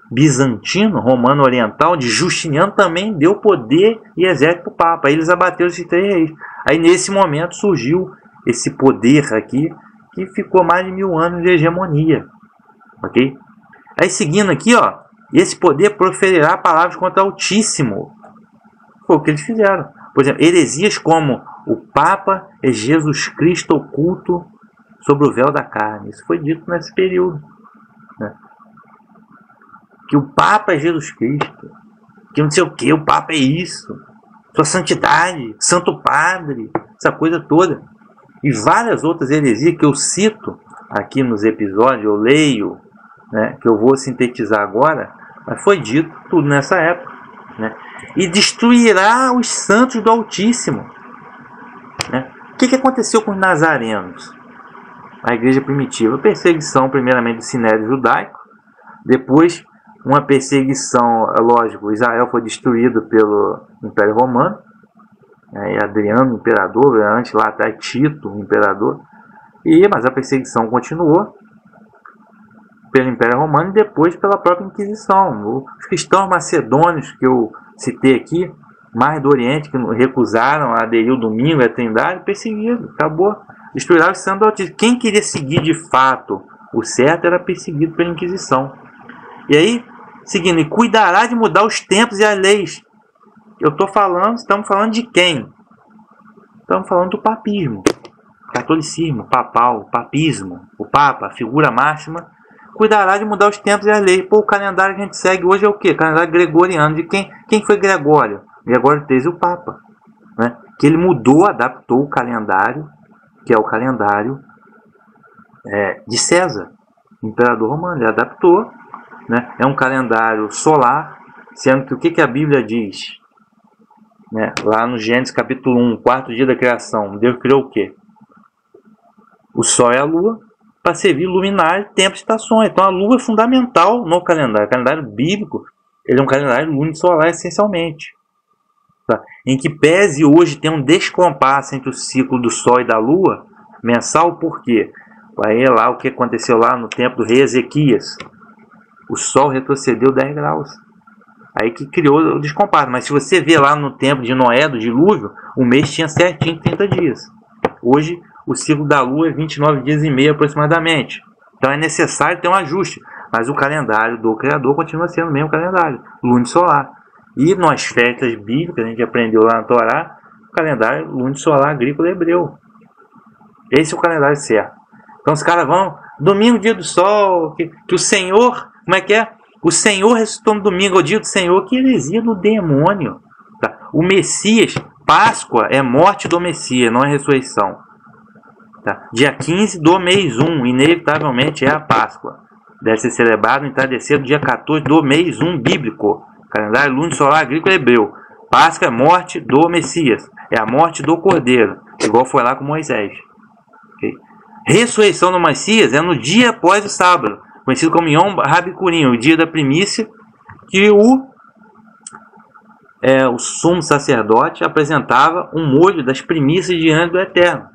Bizantino, Romano Oriental, de Justiniano, também deu poder e exército para o Papa. Aí eles abateram esses 3 reis. Aí nesse momento surgiu esse poder aqui, que ficou mais de 1000 anos de hegemonia. Ok? Aí seguindo aqui, ó, esse poder proferirá palavras contra o Altíssimo. Foi o que eles fizeram. Por exemplo, heresias como o Papa é Jesus Cristo oculto sobre o véu da carne. Isso foi dito nesse período, né? Que o Papa é Jesus Cristo, que não sei o que, o Papa é isso, sua santidade, Santo Padre, essa coisa toda. E várias outras heresias que eu cito aqui nos episódios, eu leio, né, que eu vou sintetizar agora, mas foi dito tudo nessa época, né? E destruirá os santos do Altíssimo, né? O que aconteceu com os nazarenos? A igreja primitiva, perseguição primeiramente do sinédrio judaico, depois uma perseguição, lógico, Israel foi destruído pelo Império Romano, Adriano, o imperador, antes lá até Tito, o imperador, mas a perseguição continuou pelo Império Romano e depois pela própria Inquisição. Os cristãos macedônios que eu citei aqui, mais do Oriente, que recusaram a aderir o domingo, a Trindade, perseguido, acabou. Destruirá os santos do Altíssimo. Quem queria seguir de fato o certo era perseguido pela Inquisição. E aí, seguindo, e cuidará de mudar os tempos e as leis. Eu estou falando, estamos falando de quem? Estamos falando do papismo, catolicismo, papal, papismo, o Papa, a figura máxima, cuidará de mudar os tempos e as leis. Pô, o calendário que a gente segue hoje é o quê? Calendário gregoriano. De quem? Quem foi Gregório? Gregório XIII, o Papa, né? Que ele mudou, adaptou o calendário, que é o calendário de César, imperador romano. Ele adaptou, né? É um calendário solar, sendo que o que a Bíblia diz? Né? Lá no Gênesis capítulo 1, quarto dia da criação, Deus criou o quê? O Sol e a Lua, para servir luminário, tempo e estações. Então a Lua é fundamental no calendário. O calendário bíblico, ele é um calendário lunisolar essencialmente. Tá? Em que pese hoje tem um descompasso entre o ciclo do Sol e da Lua, mensal, por quê? Aí lá o que aconteceu lá no tempo do rei Ezequias. O Sol retrocedeu 10 graus. Aí que criou o descompasso. Mas se você vê lá no tempo de Noé, do dilúvio, o mês tinha certinho 30 dias. Hoje, o ciclo da Lua é 29 dias e meio aproximadamente. Então é necessário ter um ajuste. Mas o calendário do Criador continua sendo o mesmo calendário, lunisolar. E nas festas bíblicas, a gente aprendeu lá na Torá, o calendário lunisolar agrícola hebreu. Esse é o calendário certo. Então os caras vão, domingo, dia do sol, que o Senhor, como é que é? O Senhor ressuscitou no domingo, é o dia do Senhor, que heresia do demônio. Tá? O Messias, Páscoa é morte do Messias, não é ressurreição. Tá? Dia 15 do mês 1, inevitavelmente é a Páscoa. Deve ser celebrado no entardecer do dia 14 do mês 1 bíblico. Calendário lunisolar agrícola hebreu. Páscoa é morte do Messias. É a morte do Cordeiro. Igual foi lá com Moisés. Okay? Ressurreição do Messias é no dia após o sábado. Conhecido como Yom Rabikurim, o dia da primícia, que o sumo sacerdote apresentava um molho das primícias diante do Eterno.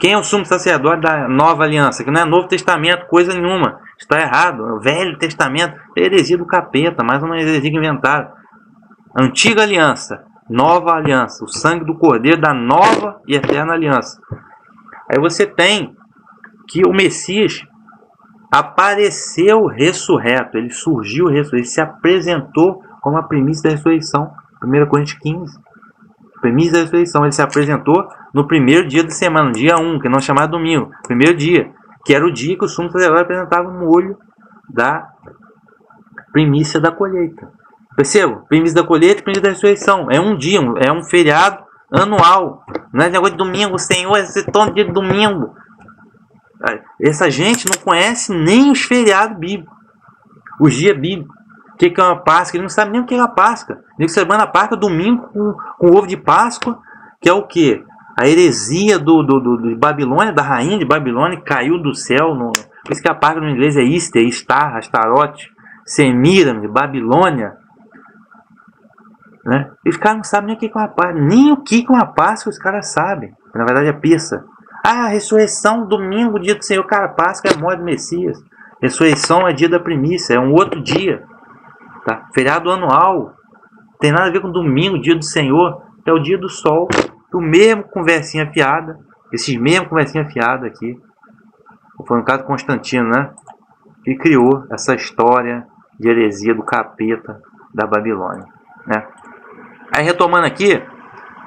Quem é o sumo sacerdote da nova aliança? Que não é Novo Testamento, coisa nenhuma. Está errado. O Velho Testamento é heresia do capeta, mais uma heresia que inventaram. Antiga aliança, nova aliança. O sangue do Cordeiro da nova e eterna aliança. Aí você tem que o Messias apareceu ressurreto. Ele surgiu ressurreto. Ele se apresentou como a primícia da ressurreição. 1 Coríntios 15. Primícia da ressurreição. Ele se apresentou no primeiro dia da semana, dia 1, que não é chamado domingo. Primeiro dia, que era o dia que o sumo sacerdote apresentava o molho da primícia da colheita. Perceba? Primícia da colheita e primícia da ressurreição. É um dia, é um feriado anual. Não é negócio de domingo. O Senhor ressuscitou no dia de domingo. Essa gente não conhece nem os feriados bíblicos. Os dias bíblicos. O que é uma Páscoa? Ele não sabe nem o que é a Páscoa. Ele celebrando a Páscoa domingo com ovo de Páscoa, que é o que? A heresia de Babilônia, da rainha de Babilônia, que caiu do céu. Por isso que a Páscoa no inglês é Easter, Star, Astarote, Semiramis, Babilônia. Né? E os caras não sabem nem o que é uma Páscoa. Nem o que é uma Páscoa os caras sabem. Na verdade é pizza. Ah, ressurreição, domingo, dia do Senhor. Cara, Páscoa é morte do Messias. Ressurreição é dia da primícia, é um outro dia. Tá? Feriado anual. Não tem nada a ver com domingo, dia do Senhor. É o dia do sol. O mesmo conversinha fiada. Esses mesmos conversinha fiada aqui. Foi no caso de Constantino, né? Que criou essa história de heresia do capeta da Babilônia. Né? Aí retomando aqui,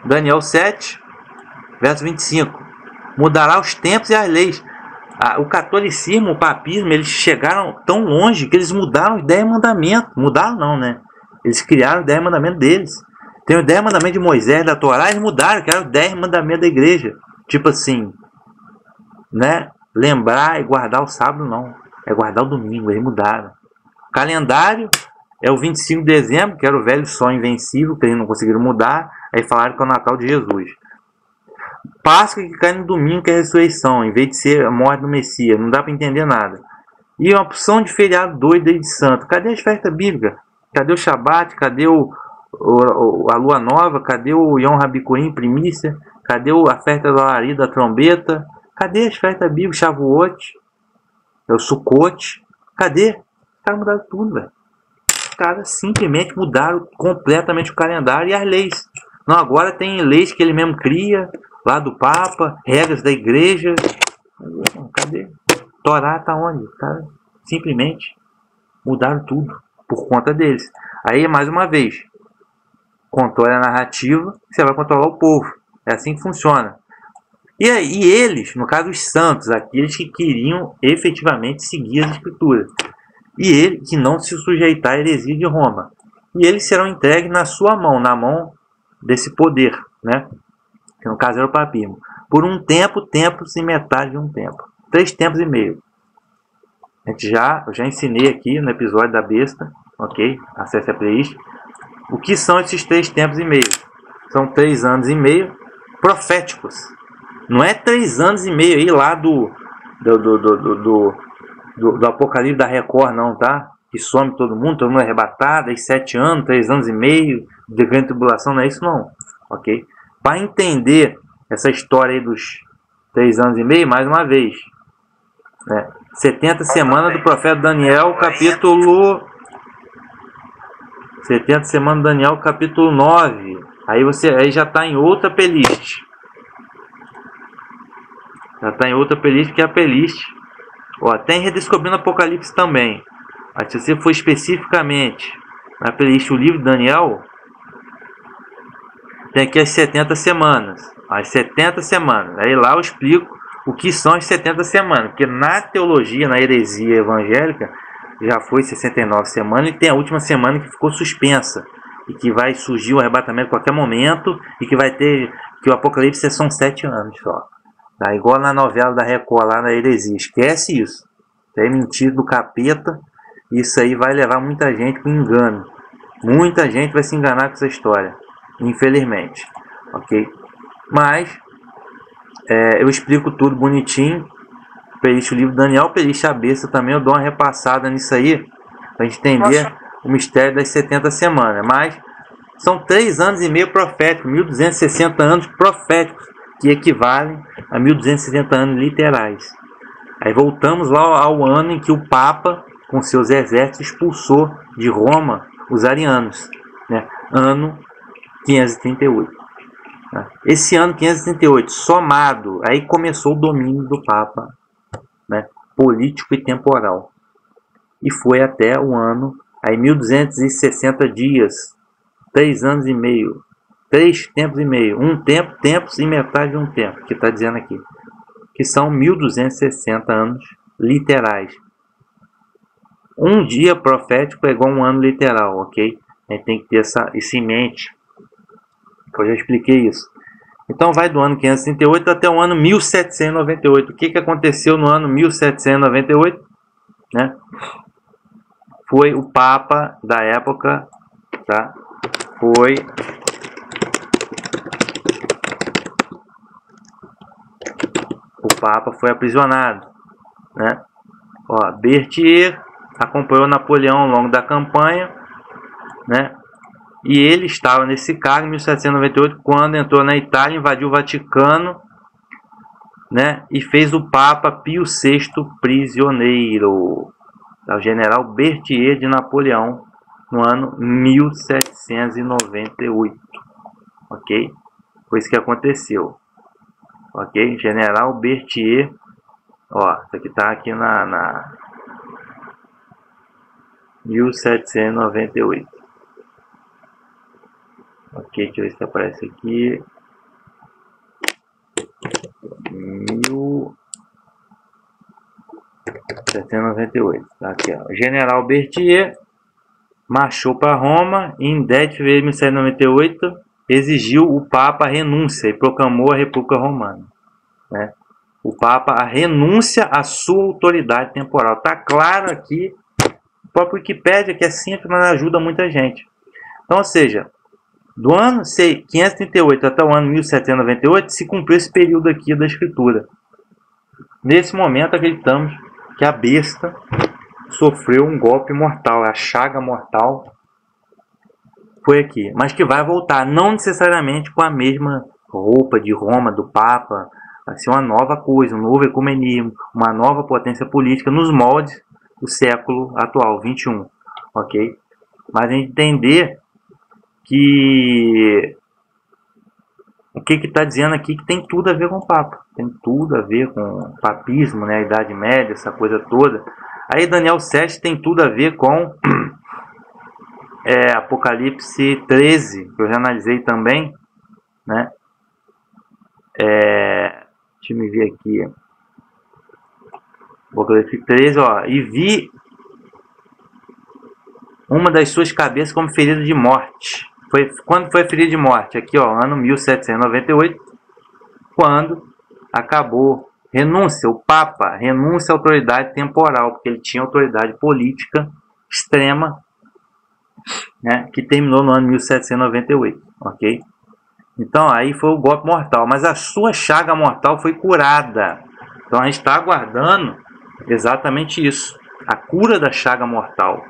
Daniel 7, verso 25. Mudará os tempos e as leis. O catolicismo, o papismo, eles chegaram tão longe que eles mudaram os 10 mandamentos. Mudaram não, né? Eles criaram os 10 mandamentos deles. Tem os 10 mandamentos de Moisés, da Torá, eles mudaram, que eram os 10 mandamentos da igreja. Tipo assim, né? Lembrar e guardar o sábado, não. É guardar o domingo, eles mudaram. O calendário é o 25 de dezembro, que era o velho sol invencível, que eles não conseguiram mudar. Aí falaram que é o Natal de Jesus. Páscoa que cai no domingo, que é a ressurreição, em vez de ser a morte do Messias. Não dá para entender nada. E uma opção de feriado doido aí de santo. Cadê as festas bíblicas? Cadê o Shabat? Cadê a Lua Nova? Cadê o Yom Rabikurim, primícia? Cadê a festa da Lari, da trombeta? Cadê as festas bíblicas? Shavuot? O Sukkot? Cadê? Os caras mudaram tudo, velho. Os caras simplesmente mudaram completamente o calendário e as leis. Não, agora tem leis que ele mesmo cria, lá do Papa, regras da igreja. Cadê? Torá tá onde? Cara, simplesmente mudaram tudo por conta deles. Aí, mais uma vez, controla a narrativa, você vai controlar o povo. É assim que funciona. E eles, no caso os santos, aqueles que queriam efetivamente seguir as escrituras. E ele que não se sujeitar à heresia de Roma. E eles serão entregues na sua mão, na mão desse poder, né? Que no caso era o papismo. Por um tempo, tempos e metade de um tempo. 3 tempos e meio. Eu já ensinei aqui no episódio da besta, ok? Acesse a playlist. O que são esses 3 tempos e meio? São 3 anos e meio proféticos. Não é 3 anos e meio aí lá do Apocalipse da Record, não, tá? Que some todo mundo é arrebatado, aí 7 anos, 3 anos e meio, de grande tribulação, não é isso não, ok? Para entender essa história aí dos 3 anos e meio, mais uma vez, né? 70 semanas do profeta Daniel, capítulo 70 semanas do Daniel, capítulo 9. Aí já está em outra playlist. Já está em outra playlist, que é a playlist. Ó, tem Redescobrindo Apocalipse também. Aí, se você for especificamente na playlist O Livro de Daniel, tem aqui as 70 semanas. As 70 semanas. Aí lá eu explico o que são as 70 semanas. Porque na teologia, na heresia evangélica, já foi 69 semanas e tem a última semana que ficou suspensa. E que vai surgir o arrebatamento a qualquer momento. E que vai ter... que o Apocalipse são 7 anos só. Tá? Igual na novela da Record, lá na heresia. Esquece isso. Isso é mentira do capeta. Isso aí vai levar muita gente para o engano. Muita gente vai se enganar com essa história. Infelizmente. Ok? Mas eu explico tudo bonitinho. Playlist O Livro de Daniel, playlist A Besta também. Eu dou uma repassada nisso aí. Para a gente entender o mistério das 70 semanas. Mas são 3 anos e meio proféticos. 1260 anos proféticos. Que equivalem a 1260 anos literais. Aí voltamos lá ao ano em que o Papa, com seus exércitos, expulsou de Roma os arianos, né? Ano 538. Esse ano 538, somado, aí começou o domínio do Papa, né? Político e temporal. E foi até o ano, aí 1260 dias, 3 anos e meio, 3 tempos e meio, um tempo, tempos e metade de um tempo, que está dizendo aqui. Que são 1260 anos literais. Um dia profético é igual um ano literal, ok? A gente tem que ter isso em mente. Eu já expliquei isso. Então vai do ano 538 até o ano 1798. O que aconteceu no ano 1798? Né? Foi o Papa da época, tá? Foi o Papa foi aprisionado, né? Ó, Berthier acompanhou Napoleão ao longo da campanha, né? E ele estava nesse cargo em 1798 quando entrou na Itália, invadiu o Vaticano, né? E fez o Papa Pio VI prisioneiro. O general Berthier de Napoleão no ano 1798, ok? Foi isso que aconteceu. Ok? General Berthier. Ó, isso aqui tá aqui na 1798. Ok, deixa eu ver se aparece aqui. 1798. Tá aqui, ó. General Berthier marchou para Roma e em 10 de fevereiro de 1798 exigiu o Papa a renúncia e proclamou a República Romana, né? O Papa a renúncia à sua autoridade temporal. Está claro aqui, o próprio Wikipédia, que é simples, mas ajuda muita gente. Então, ou seja, do ano 538 até o ano 1798 se cumpriu esse período aqui da escritura. Nesse momento acreditamos que a besta sofreu um golpe mortal, a chaga mortal foi aqui, mas que vai voltar, não necessariamente com a mesma roupa de Roma, do Papa. Vai ser uma nova coisa, um novo ecumenismo, uma nova potência política nos moldes do século atual, 21, ok? Mas a gente entender que o que está dizendo aqui que tem tudo a ver com o Papa, tem tudo a ver com o papismo, né, a Idade Média, essa coisa toda. Aí Daniel 7 tem tudo a ver com Apocalipse 13, que eu já analisei também, né? Deixa eu me ver aqui. Apocalipse 13, ó. E vi uma das suas cabeças como ferida de morte. Quando foi a ferida de morte? Aqui, ó, ano 1798, quando acabou. Renúncia, o Papa renúncia à autoridade temporal, porque ele tinha autoridade política extrema, né, que terminou no ano 1798, ok? Então aí foi o golpe mortal, mas a sua chaga mortal foi curada. Então a gente está aguardando exatamente isso, a cura da chaga mortal.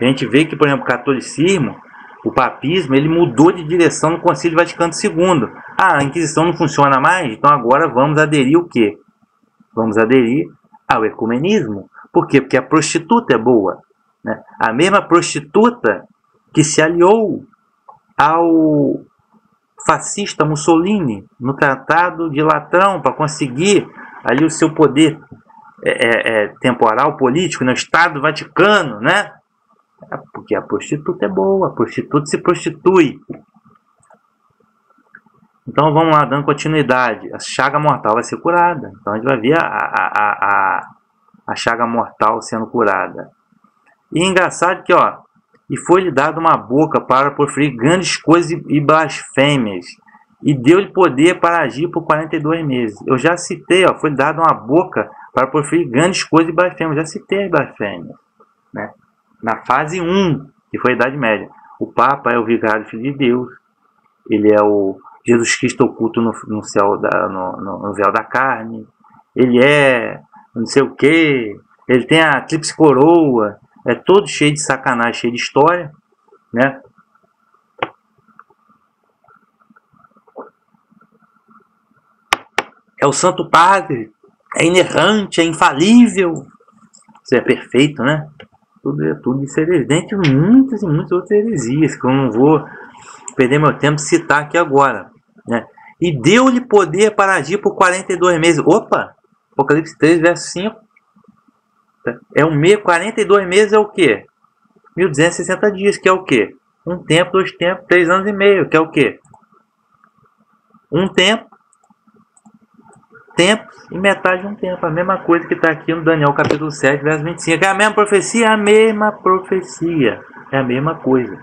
A gente vê que, por exemplo, o catolicismo, o papismo, ele mudou de direção no Concílio Vaticano II. A Inquisição não funciona mais, então agora vamos aderir o quê? Vamos aderir ao ecumenismo. Por quê? Porque a prostituta é boa, né? A mesma prostituta que se aliou ao fascista Mussolini no Tratado de Latrão para conseguir ali o seu poder temporal, político, no Estado do Vaticano, né? Porque a prostituta é boa, a prostituta se prostitui. Então vamos lá, dando continuidade. A chaga mortal vai ser curada. Então a gente vai ver a chaga mortal sendo curada. E engraçado que, ó, e foi-lhe dado uma boca para proferir grandes coisas e blasfêmias, e deu-lhe poder para agir por 42 meses. Eu já citei, ó, foi-lhe dado uma boca para proferir grandes coisas e blasfêmias. Já citei as blasfêmias, né? Na fase 1, que foi a Idade Média. O Papa é o vigário filho de Deus. Ele é o Jesus Cristo oculto no céu no véu da carne. Ele é não sei o que. Ele tem a tríplice coroa. É todo cheio de sacanagem, cheio de história, né? É o Santo Padre. É inerrante, é infalível. Isso é perfeito, né? Tudo isso é evidente. Muitas e muitas outras heresias que eu não vou perder meu tempo de citar aqui agora, né? E deu-lhe poder para agir por 42 meses. Opa! Apocalipse 3, verso 5. É um mês, 42 meses é o quê? 1260 dias, que é o quê? Um tempo, 2 tempos, 3 anos e meio, que é o quê? Um tempo e metade de um tempo. A mesma coisa que está aqui no Daniel capítulo 7, verso 25. É a mesma profecia? A mesma profecia. É a mesma coisa,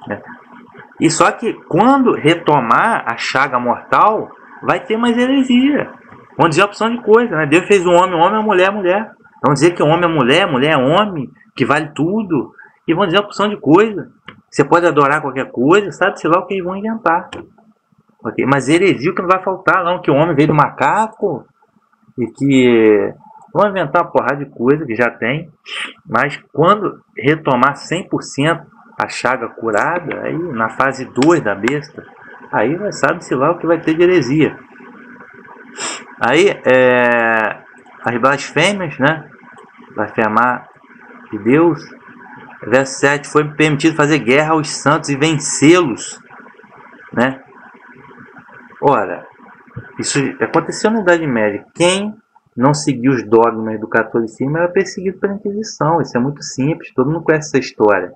né? E só que quando retomar a chaga mortal, vai ter mais heresia. Vão dizer a opção de coisa, né? Deus fez o homem, a mulher, mulher. Vão dizer que o homem é mulher, mulher é homem, que vale tudo. E vão dizer a opção de coisa. Você pode adorar qualquer coisa, sabe-se lá o que eles vão inventar. Okay? Mas heresia que não vai faltar, não. Que o homem veio do macaco e que vão inventar uma porrada de coisa que já tem. Mas quando retomar 100% a chaga curada, aí na fase 2 da besta, aí sabe-se lá o que vai ter de heresia. Aí, as blasfêmias, né? Blasfemar de Deus. Verso 7, foi permitido fazer guerra aos santos e vencê-los, né? Ora, isso aconteceu na Idade Média. Quem não seguiu os dogmas do catolicismo era perseguido pela Inquisição. Isso é muito simples, todo mundo conhece essa história,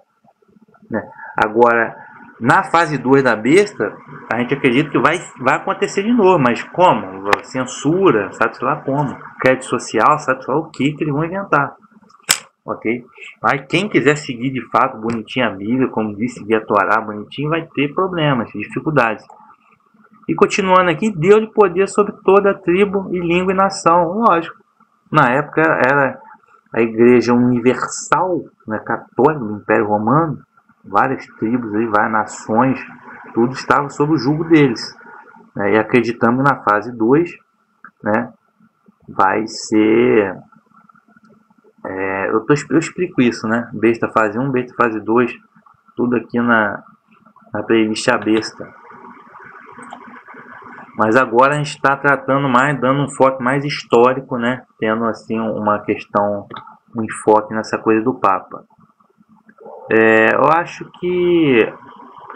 né? Agora, na fase 2 da besta, a gente acredita que vai acontecer de novo, mas como? Censura, sabe-se lá como? Crédito social, sabe-se lá o que eles vão inventar. Ok? Mas quem quiser seguir de fato bonitinho a Bíblia, como disse, seguir a Torá bonitinho, vai ter problemas, dificuldades. E continuando aqui, deu-lhe poder sobre toda a tribo e língua e nação. Lógico, na época era a igreja universal, né, católica do Império Romano, várias tribos, várias nações, tudo estava sob o jugo deles, né? E acreditamos na fase 2, né, vai ser... eu explico isso, né? Besta fase 1, besta fase 2, tudo aqui na playlist A Besta. Mas agora a gente está tratando mais, dando um foco mais histórico, né? Tendo assim uma questão, um enfoque nessa coisa do Papa. Eu acho que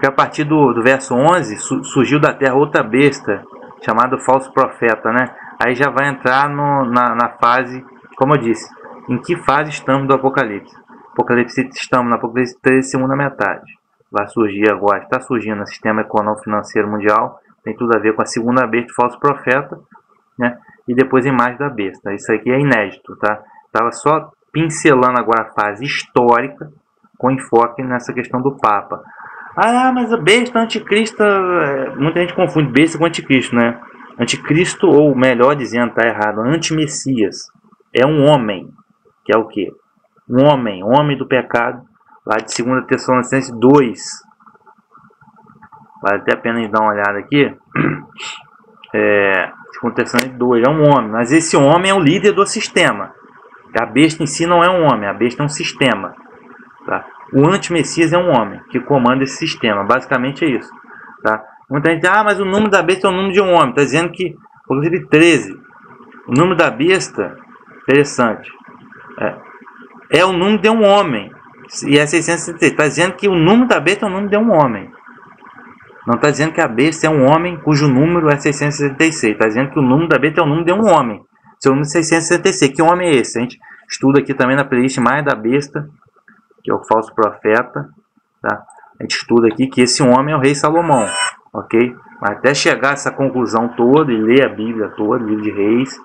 a partir do verso 11 surgiu da terra outra besta chamada falso profeta, né? Aí já vai entrar na fase, como eu disse, em que fase estamos do Apocalipse. Estamos no Apocalipse 13, segunda metade. Vai surgir agora, está surgindo no sistema econômico financeiro mundial, tem tudo a ver com a segunda besta do falso profeta, né? E depois a imagem da besta. Isso aqui é inédito, tá? Estava só pincelando agora a fase histórica, com enfoque nessa questão do Papa. Ah, mas a besta anticristo, muita gente confunde besta com anticristo, né? Anticristo, ou melhor dizendo, tá errado, antimessias, é um homem, que é o quê? Um homem do pecado, lá de 2 Tessalonicenses 2. Vale até a pena dar uma olhada aqui. 2 Tessalonicenses 2, é um homem, mas esse homem é o líder do sistema. A besta em si não é um homem, a besta é um sistema. Tá? O anti-messias é um homem que comanda esse sistema. Basicamente é isso. Tá? Muita gente diz, mas o número da besta é o número de um homem. Está dizendo que, inclusive 13, o número da besta, interessante, é o número de um homem. E é 666. Está dizendo que o número da besta é o número de um homem. Não está dizendo que a besta é um homem cujo número é 666. Está dizendo que o número da besta é o número de um homem. seu número 666. Que homem é esse? A gente estuda aqui também na playlist Maia da Besta, que é o falso profeta, tá? A gente estuda aqui que esse homem é o rei Salomão, ok? Mas até chegar a essa conclusão toda e ler a Bíblia toda, o livro de Reis,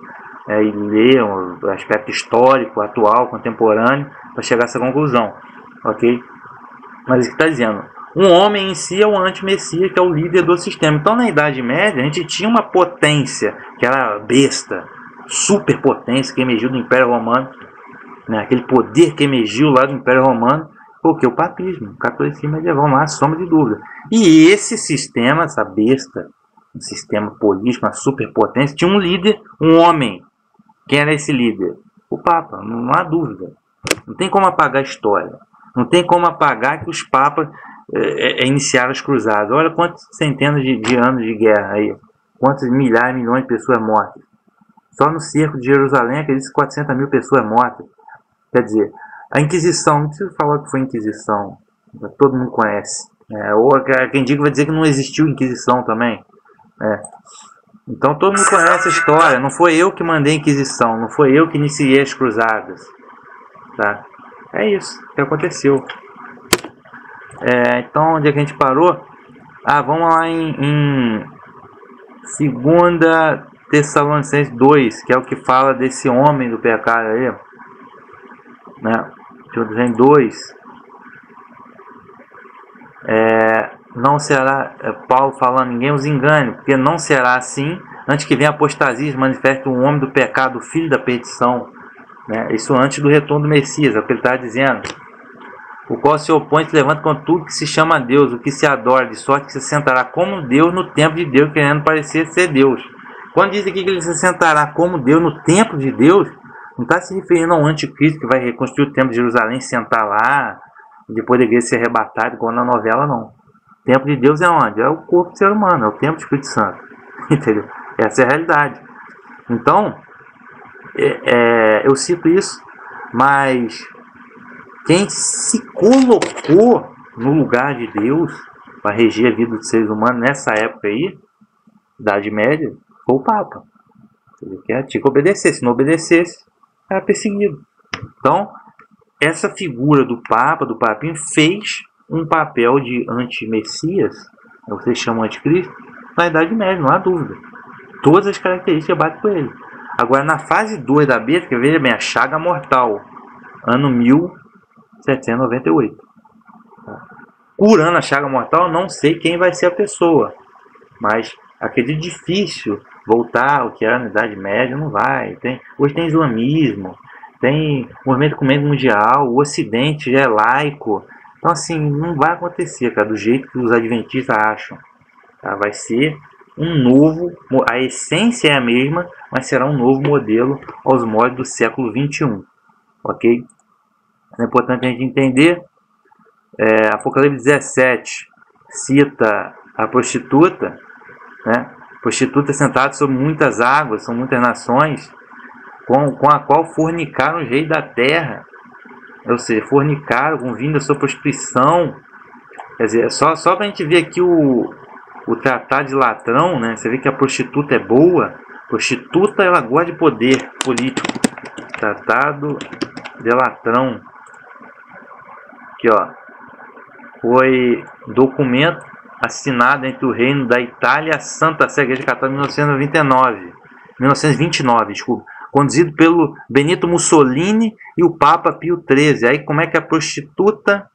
e ler o aspecto histórico, atual, contemporâneo, para chegar a essa conclusão, ok? Mas o que está dizendo? Um homem em si é o anti-messias, que é o líder do sistema. Então, na Idade Média, a gente tinha uma potência, que era a besta, superpotência, que emergiu do Império Romano, né? Aquele poder que emergiu lá do Império Romano, porque o papismo, o catolicismo medieval, não há sombra de dúvida. E esse sistema, essa besta, um sistema político, uma superpotência, tinha um líder, um homem. Quem era esse líder? O Papa, não há dúvida. Não tem como apagar a história. Não tem como apagar que os papas iniciaram as cruzadas. Olha quantas centenas de anos de guerra aí. Quantos milhares, milhões de pessoas mortas. Só no cerco de Jerusalém, acredito, 400 mil pessoas mortas. Quer dizer, a Inquisição, não preciso falar que foi Inquisição. Todo mundo conhece. Ou quem diga vai dizer que não existiu Inquisição também. Então todo mundo conhece a história. Não foi eu que mandei a Inquisição. Não foi eu que iniciei as cruzadas. Tá? É isso que aconteceu. Então, onde é que a gente parou? Vamos lá em 2 Tessalonicenses 2, que é o que fala desse homem do pecado aí, né? Deixa eu dizer em 2. Não será, Paulo falando, ninguém os engane, porque não será assim, antes que venha a apostasia, manifeste um homem do pecado, o filho da perdição, né? Isso antes do retorno do Messias, é o que ele está dizendo. O qual se opõe e se levanta com tudo que se chama Deus, o que se adora, de sorte que se sentará como Deus no templo de Deus, querendo parecer ser Deus. Quando diz aqui que ele se sentará como Deus no templo de Deus, não está se referindo ao anticristo que vai reconstruir o templo de Jerusalém, sentar lá, e depois da igreja ser arrebatada, igual na novela, não. O templo de Deus é onde? É o corpo do ser humano, é o templo do Espírito Santo. Entendeu? Essa é a realidade. Então, eu cito isso, mas quem se colocou no lugar de Deus para reger a vida dos seres humanos nessa época aí, Idade Média, foi o Papa. Ele tinha que obedecer, se não obedecesse, era perseguido. Então, essa figura do Papa, do Papinho, fez um papel de anti-messias, vocês chamam anticristo, na Idade Média, não há dúvida. Todas as características batem com ele. Agora, na fase 2 da besta, veja bem, a chaga mortal, ano 1798. Curando a chaga mortal, não sei quem vai ser a pessoa, mas acredito difícil voltar ao que era na Idade Média, não vai. Hoje tem islamismo, tem movimento ecumênico mundial, o Ocidente já é laico. Então, assim, não vai acontecer, cara, do jeito que os adventistas acham. Tá? Vai ser um novo, a essência é a mesma, mas será um novo modelo aos moldes do século XXI. Ok? É importante a gente entender. Apocalipse 17 cita a prostituta, né? Prostituta sentada sobre muitas águas, são muitas nações, com a qual fornicaram os reis da terra. Ou seja, fornicaram com vinda da sua prostituição. Quer dizer, só para a gente ver aqui o tratado de Latrão, né? Você vê que a prostituta é boa. Prostituta, ela gosta de poder político. Tratado de Latrão. Aqui, ó. Foi documento assinado entre o Reino da Itália e a Santa Sé, Igreja Católica, em 1929, desculpa, conduzido pelo Benito Mussolini e o Papa Pio XIII. Aí como é que a prostituta,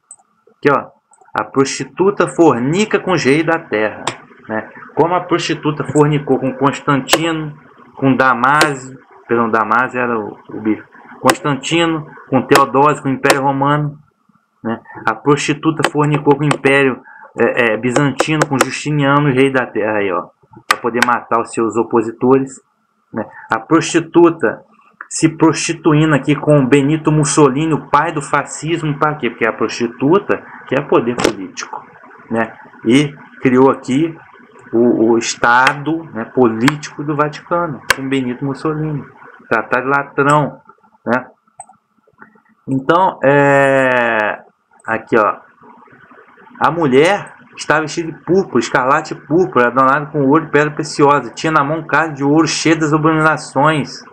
aqui, ó, a prostituta fornica com os reis da terra, né? Como a prostituta fornicou com Constantino, com Damásio, perdão, Damásio era o bicho, Constantino, com Teodósio, com o Império Romano, né? A prostituta fornicou com o Império Bizantino, com Justiniano, rei da terra, aí, ó, para poder matar os seus opositores, né? A prostituta se prostituindo aqui com Benito Mussolini, o pai do fascismo, para quê? Porque a prostituta quer poder político, né? E criou aqui o Estado, né, político do Vaticano, com Benito Mussolini, Tratado de Latrão, né? Então, aqui, ó, a mulher estava vestida de púrpura, escarlate e púrpura, adornada com ouro e pedra preciosa. Tinha na mão um cálice de ouro cheio das abominações.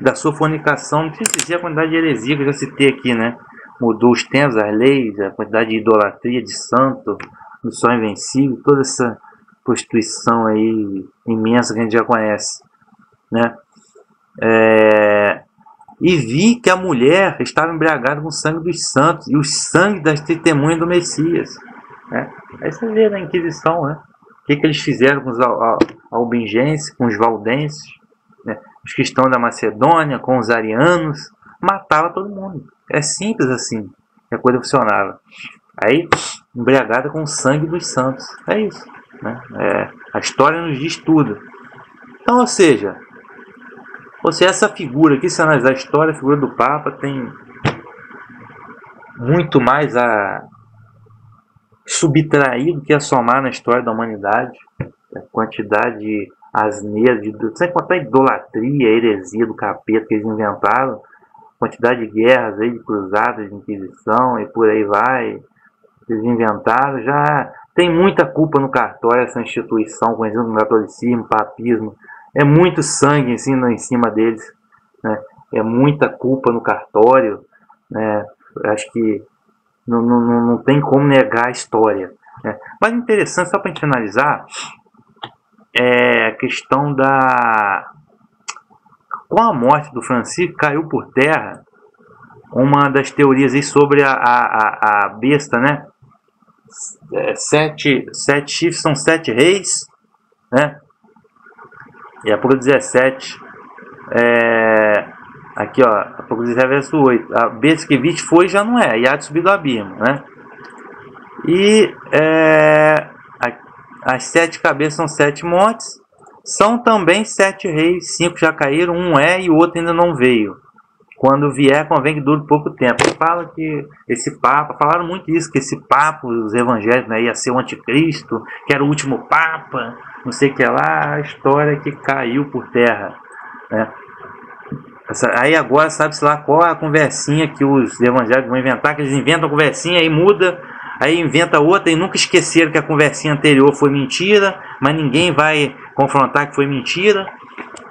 da sua fornicação. Não precisa dizer a quantidade de heresia que eu já citei aqui, né? Mudou os tempos, as leis, a quantidade de idolatria, de santo, do sol invencível, toda essa prostituição aí imensa que a gente já conhece, né? E vi que a mulher estava embriagada com o sangue dos santos e o sangue das testemunhas do Messias, né? Aí você vê na Inquisição, né? O que eles fizeram com os albigenses, com os valdenses, né? Os cristãos da Macedônia, com os arianos, matava todo mundo. É simples assim que a coisa funcionava. Aí, embriagada com o sangue dos santos. É isso, né? A história nos diz tudo. Então, ou seja, essa figura aqui, se analisar a história, a figura do Papa tem muito mais a subtrair do que a somar na história da humanidade. A quantidade de asneira, sem contar a idolatria, a heresia do capeta que eles inventaram, quantidade de guerras aí, de cruzadas, de inquisição e por aí vai, eles inventaram. Já tem muita culpa no cartório essa instituição, conhecida como catolicismo, papismo. É muito sangue em cima deles, né? É muita culpa no cartório, né? Acho que não tem como negar a história, né? Mas interessante, só para a gente analisar, é a questão da... Com a morte do Francisco, caiu por terra uma das teorias aí sobre a besta, né? Sete chifres são 7 reis, né? E Apocalipse 17, aqui ó, Apocalipse 17 verso 8, a besta que viste foi e já não é, e há de subir do abismo, né? E as 7 cabeças são 7 montes, são também 7 reis, 5 já caíram, um e o outro ainda não veio. Quando vier, convém que dure pouco tempo. Fala que esse Papa, falaram muito isso, que esse Papa, os evangélicos, né, ia ser o anticristo, que era o último Papa, não sei o que lá, a história que caiu por terra, né? Aí agora sabe-se lá qual a conversinha que os evangélicos vão inventar, que eles inventam a conversinha, aí muda, aí inventa outra, e nunca esqueceram que a conversinha anterior foi mentira, mas ninguém vai confrontar que foi mentira,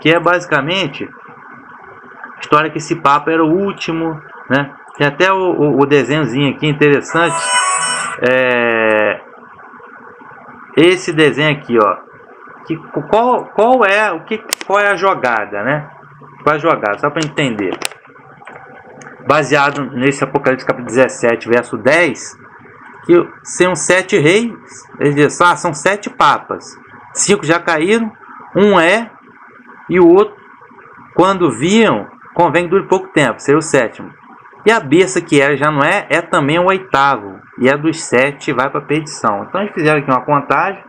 que é basicamente a história que esse Papa era o último, né? Tem até o desenhozinho aqui interessante, esse desenho aqui, ó, que, qual é a jogada, né? Qual é a jogada, só para entender. Baseado nesse Apocalipse capítulo 17, verso 10, que são 7 reis, eles dizem, são 7 papas, 5 já caíram, um e o outro, quando viam, convém que dure pouco tempo, seria o 7º. E a besta que era já não é também o 8º, e é dos 7 vai para a perdição. Então eles fizeram aqui uma contagem,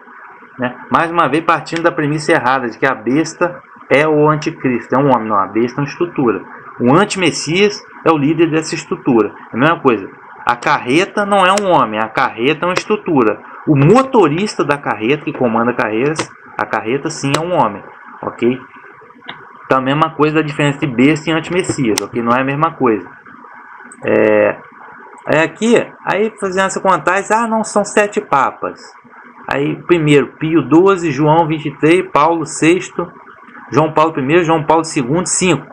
né? Mais uma vez partindo da premissa errada de que a besta é o anticristo, é um homem. Não, a besta é uma estrutura. O antimessias é o líder dessa estrutura. É a mesma coisa. A carreta não é um homem, a carreta é uma estrutura. O motorista da carreta, que comanda a carreta sim é um homem, ok? Então a mesma coisa da diferença de besta e antimessias, ok? Não é a mesma coisa. Aqui, aí fazendo essa contagem, não, são 7 papas. Aí primeiro, Pio XII, João 23, Paulo VI, João Paulo I, João Paulo II, 5.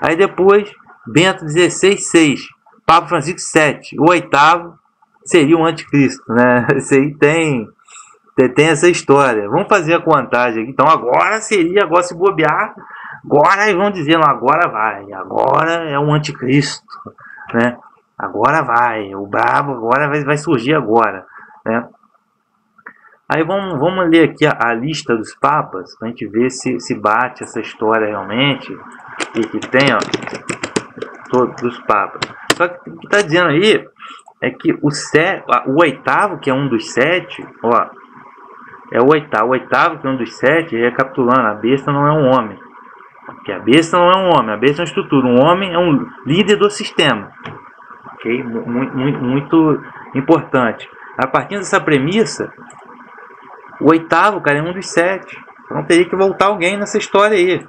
Aí depois, Bento XVI, 6. Papa Francisco, 7. O 8º seria o anticristo, né? Esse aí tem essa história. Vamos fazer a contagem aqui. Então agora se bobear, agora aí vão dizendo, agora vai, agora é um anticristo, né? Agora vai, o brabo agora vai surgir agora, né? Aí vamos ler aqui a lista dos papas, para a gente ver se bate essa história realmente, e que tem, ó, todos os papas. Só que o que está dizendo aí é que o 8º, que é um dos 7, ó, é o 8º, que é um dos 7, recapitulando, a besta não é um homem. Porque a besta não é um homem, a besta é uma estrutura. Um homem é um líder do sistema. Ok? Muito importante. A partir dessa premissa, o 8º, cara, é um dos 7. Então teria que voltar alguém nessa história aí,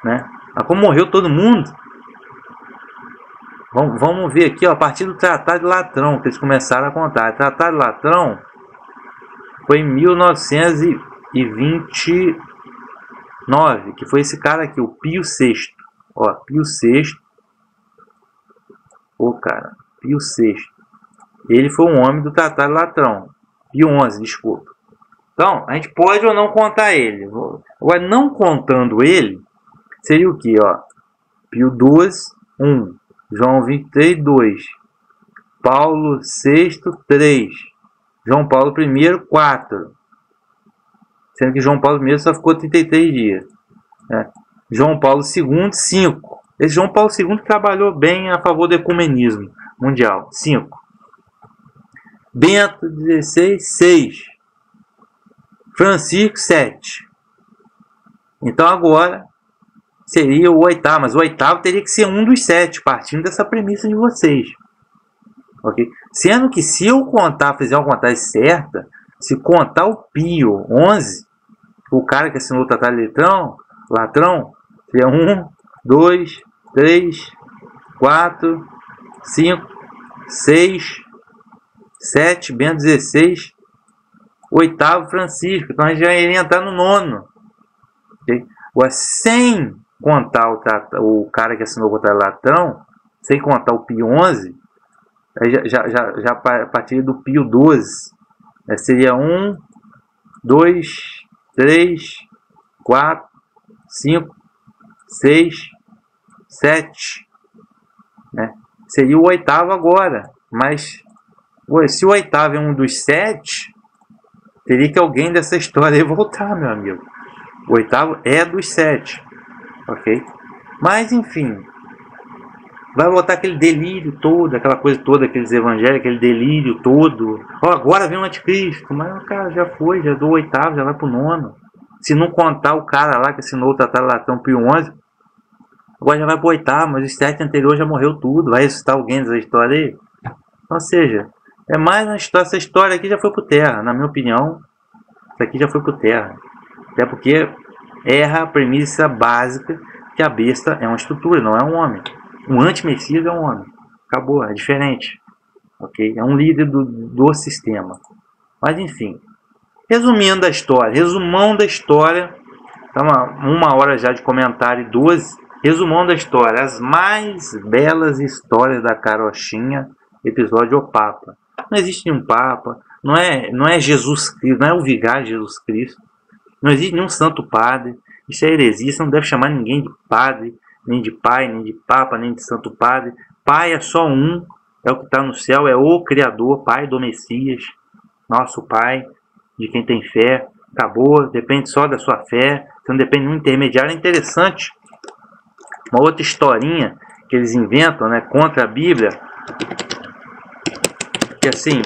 né? Mas como morreu todo mundo, vamos ver aqui, ó, a partir do Tratado de Latrão, que eles começaram a contar. O Tratado de Latrão foi em 1929, que foi esse cara aqui, o Pio VI. Ó, Pio VI. Pio VI. Ele foi um homem do Tratado Latrão. Pio XI, desculpa. Então, a gente pode ou não contar ele. Agora, não contando ele, seria o que? Ó? Pio XII, 1. João 23, 2. Paulo VI, 3. João Paulo I, 4. Sendo que João Paulo I só ficou 33 dias. Né? João Paulo II, 5. Esse João Paulo II trabalhou bem a favor do ecumenismo mundial. 5. Bento XVI, 6. Francisco, 7. Então agora seria o oitavo, mas o oitavo teria que ser um dos 7, partindo dessa premissa de vocês. Okay? Sendo que se eu contar, fizer uma contagem certa, se contar o Pio XI, o cara que assinou o Tratado Latrão, seria 1, 2, 3, 4, 5, 6, 7, Bento XVI, oitavo Francisco. Então a gente já iria entrar no 9. Okay? Sem contar o cara que assinou o Tratado Latrão, sem contar o Pio XI, já a partir do Pio XII, seria 1, 2, 3, 4, 5, 6, 7. Né? Seria o oitavo agora. Mas se o oitavo é um dos 7, teria que alguém dessa história aí voltar, meu amigo. O oitavo é dos 7. Ok? Mas enfim, vai botar aquele delírio todo, aquela coisa toda, aqueles evangelhos, aquele delírio todo. Ó, agora vem o anticristo. Mas o cara já foi, já do oitavo, já vai pro 9. Se não contar o cara lá que assinou o Tratado Latrão, Pio XI, agora já vai pro oitavo, mas os 7 anteriores já morreu tudo. Vai ressuscitar alguém dessa história aí? Ou seja, é mais uma história. Essa história aqui já foi por terra, na minha opinião. Isso aqui já foi por terra. Até porque erra a premissa básica que a besta é uma estrutura, não é um homem. Um anti-messias é um homem. Acabou, é diferente. Okay? É um líder do sistema. Mas enfim, resumindo a história, resumão da história. Tá uma hora já de comentário e 12. Resumão da história. As mais belas histórias da carochinha, episódio O Papa. Não existe nenhum Papa. Não é Jesus Cristo, não é o vigário de Jesus Cristo. Não existe nenhum santo padre. Isso é heresia. Você não deve chamar ninguém de padre, nem de pai, nem de papa, nem de santo padre. Pai é só um. É o que está no céu. É o Criador, Pai do Messias. Nosso Pai, de quem tem fé. Acabou. Depende só da sua fé. Você não depende de um intermediário. É interessante. Uma outra historinha que eles inventam, né, contra a Bíblia. Que assim,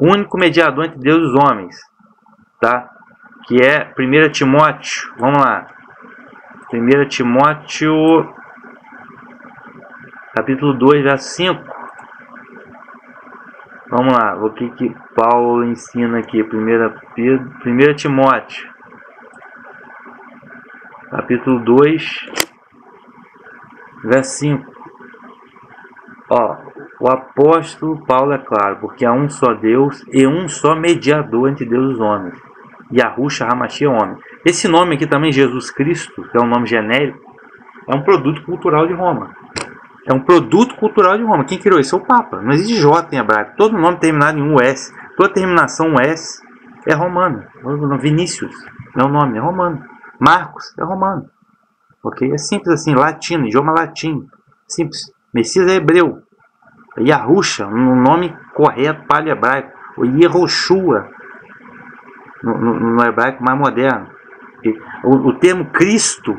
o único mediador entre Deus e os homens, tá? Que é 1 Timóteo, vamos lá, 1 Timóteo, capítulo 2, verso 5, vamos lá, o que Paulo ensina aqui, 1 Timóteo, capítulo 2, verso 5, ó, o apóstolo Paulo é claro, porque há um só Deus e um só mediador entre Deus e os homens, Yahushua HaMashiach, homem. Esse nome aqui também, Jesus Cristo, que é um nome genérico, é um produto cultural de Roma. É um produto cultural de Roma. Quem criou isso é o Papa. Não existe J em hebraico. Todo nome terminado em US, toda terminação S é romano. Vinícius é o nome, é romano. Marcos é romano. Ok? É simples assim, latino, idioma latino. Simples. Messias é hebreu. Yahushua, um nome correto para hebraico. O Yehoshua, no hebraico mais moderno. O termo Cristo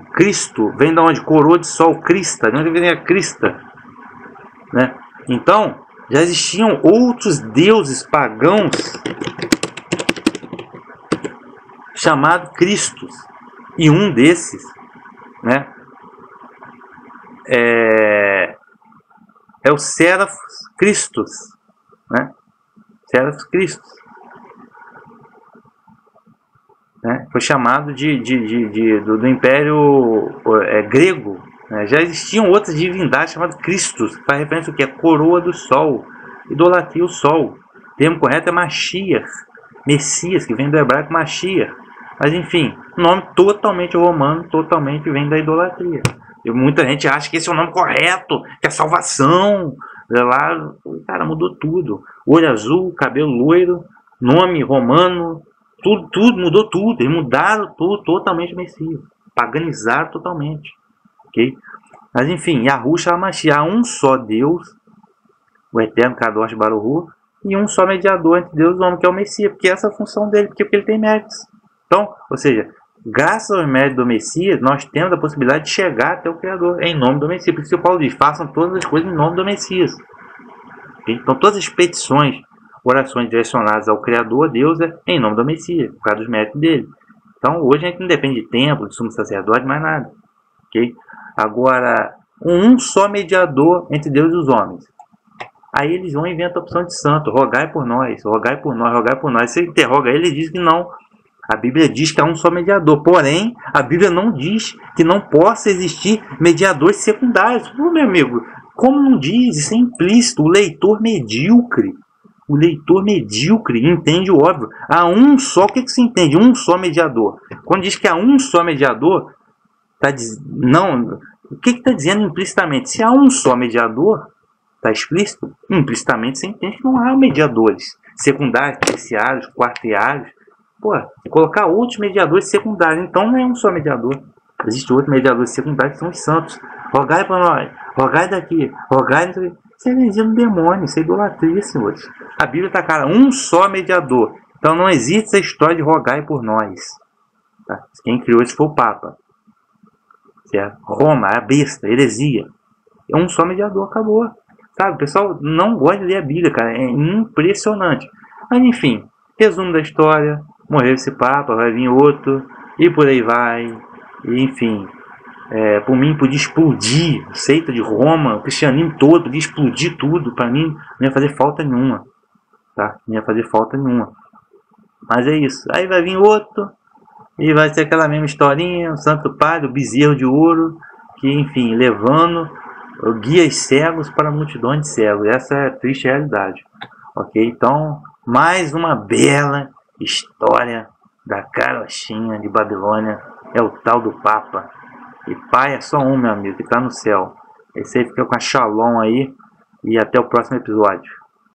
vem de onde? Coroa de sol, Crista, de onde vem a Crista, né? Então, já existiam outros deuses pagãos chamados Cristos, e um desses, né, é o Serafos Christus, né? Serafos Christus. Né? Foi chamado do Império Grego. Né? Já existiam outras divindades chamadas Cristos, que faz referência ao que? É coroa do sol, idolatria o sol. O termo correto é Mashiach, Messias, que vem do hebraico Mashiach. Mas enfim, nome totalmente romano, totalmente vem da idolatria. E muita gente acha que esse é o nome correto, que é salvação. Lá, cara, mudou tudo. Olho azul, cabelo loiro, nome romano, tudo mudou tudo. Eles mudaram tudo, totalmente o Messias. Paganizaram totalmente. Ok? Mas enfim, Yahushua HaMashiach, há um só Deus, o eterno Kadosh Baruch Hu, e um só mediador entre Deus e o homem, que é o Messias, porque essa é a função dele, porque ele tem méritos. Então, ou seja, graças aos méritos do Messias, nós temos a possibilidade de chegar até o Criador, em nome do Messias. Por isso que o Paulo diz, façam todas as coisas em nome do Messias. Okay? Então, todas as petições, orações direcionadas ao Criador, Deus, é em nome do Messias, por causa dos méritos dele. Então, hoje a gente não depende de templo, de sumo sacerdote, mais nada. Okay? Agora, um só mediador entre Deus e os homens. Aí eles vão e inventam a opção de santo. Rogai por nós, rogai por nós, rogai por nós. Você interroga ele, ele diz que não. A Bíblia diz que há um só mediador. Porém, a Bíblia não diz que não possa existir mediadores secundários. Pô, meu amigo, como não diz? Isso é implícito. O leitor medíocre entende o óbvio. Há um só. O que se entende? Um só mediador. Quando diz que há um só mediador, não. O que está dizendo implicitamente? Se há um só mediador, está explícito, implicitamente você entende que não há mediadores secundários, terciários, quartiários. Pô, colocar outros mediadores secundários, então não é um só mediador. Existem outros mediadores secundários que são os santos. Rogai para nós, rogai daqui, rogai daqui. Isso é heresia do demônio, isso é idolatria, senhores. A Bíblia está cara, um só mediador. Então não existe essa história de rogai por nós. Tá? Quem criou isso foi o Papa. Certo? Roma, a besta, heresia. É um só mediador, acabou. Sabe, o pessoal não gosta de ler a Bíblia, cara. É impressionante. Mas enfim, resumo da história. Morreu esse Papa, vai vir outro. E por aí vai. E, enfim, por mim podia explodir a seita de Roma, o cristianismo todo, podia explodir tudo. Para mim não ia fazer falta nenhuma. Tá? Não ia fazer falta nenhuma. Mas é isso. Aí vai vir outro. E vai ser aquela mesma historinha, o Santo Padre, o bezerro de ouro, que, enfim, levando guias cegos para multidões de cegos. Essa é a triste realidade. Ok? Então, mais uma bela história da carochinha de Babilônia. É o tal do Papa. E pai é só um, meu amigo, que está no céu. Esse aí fica com a Shalom aí. E até o próximo episódio.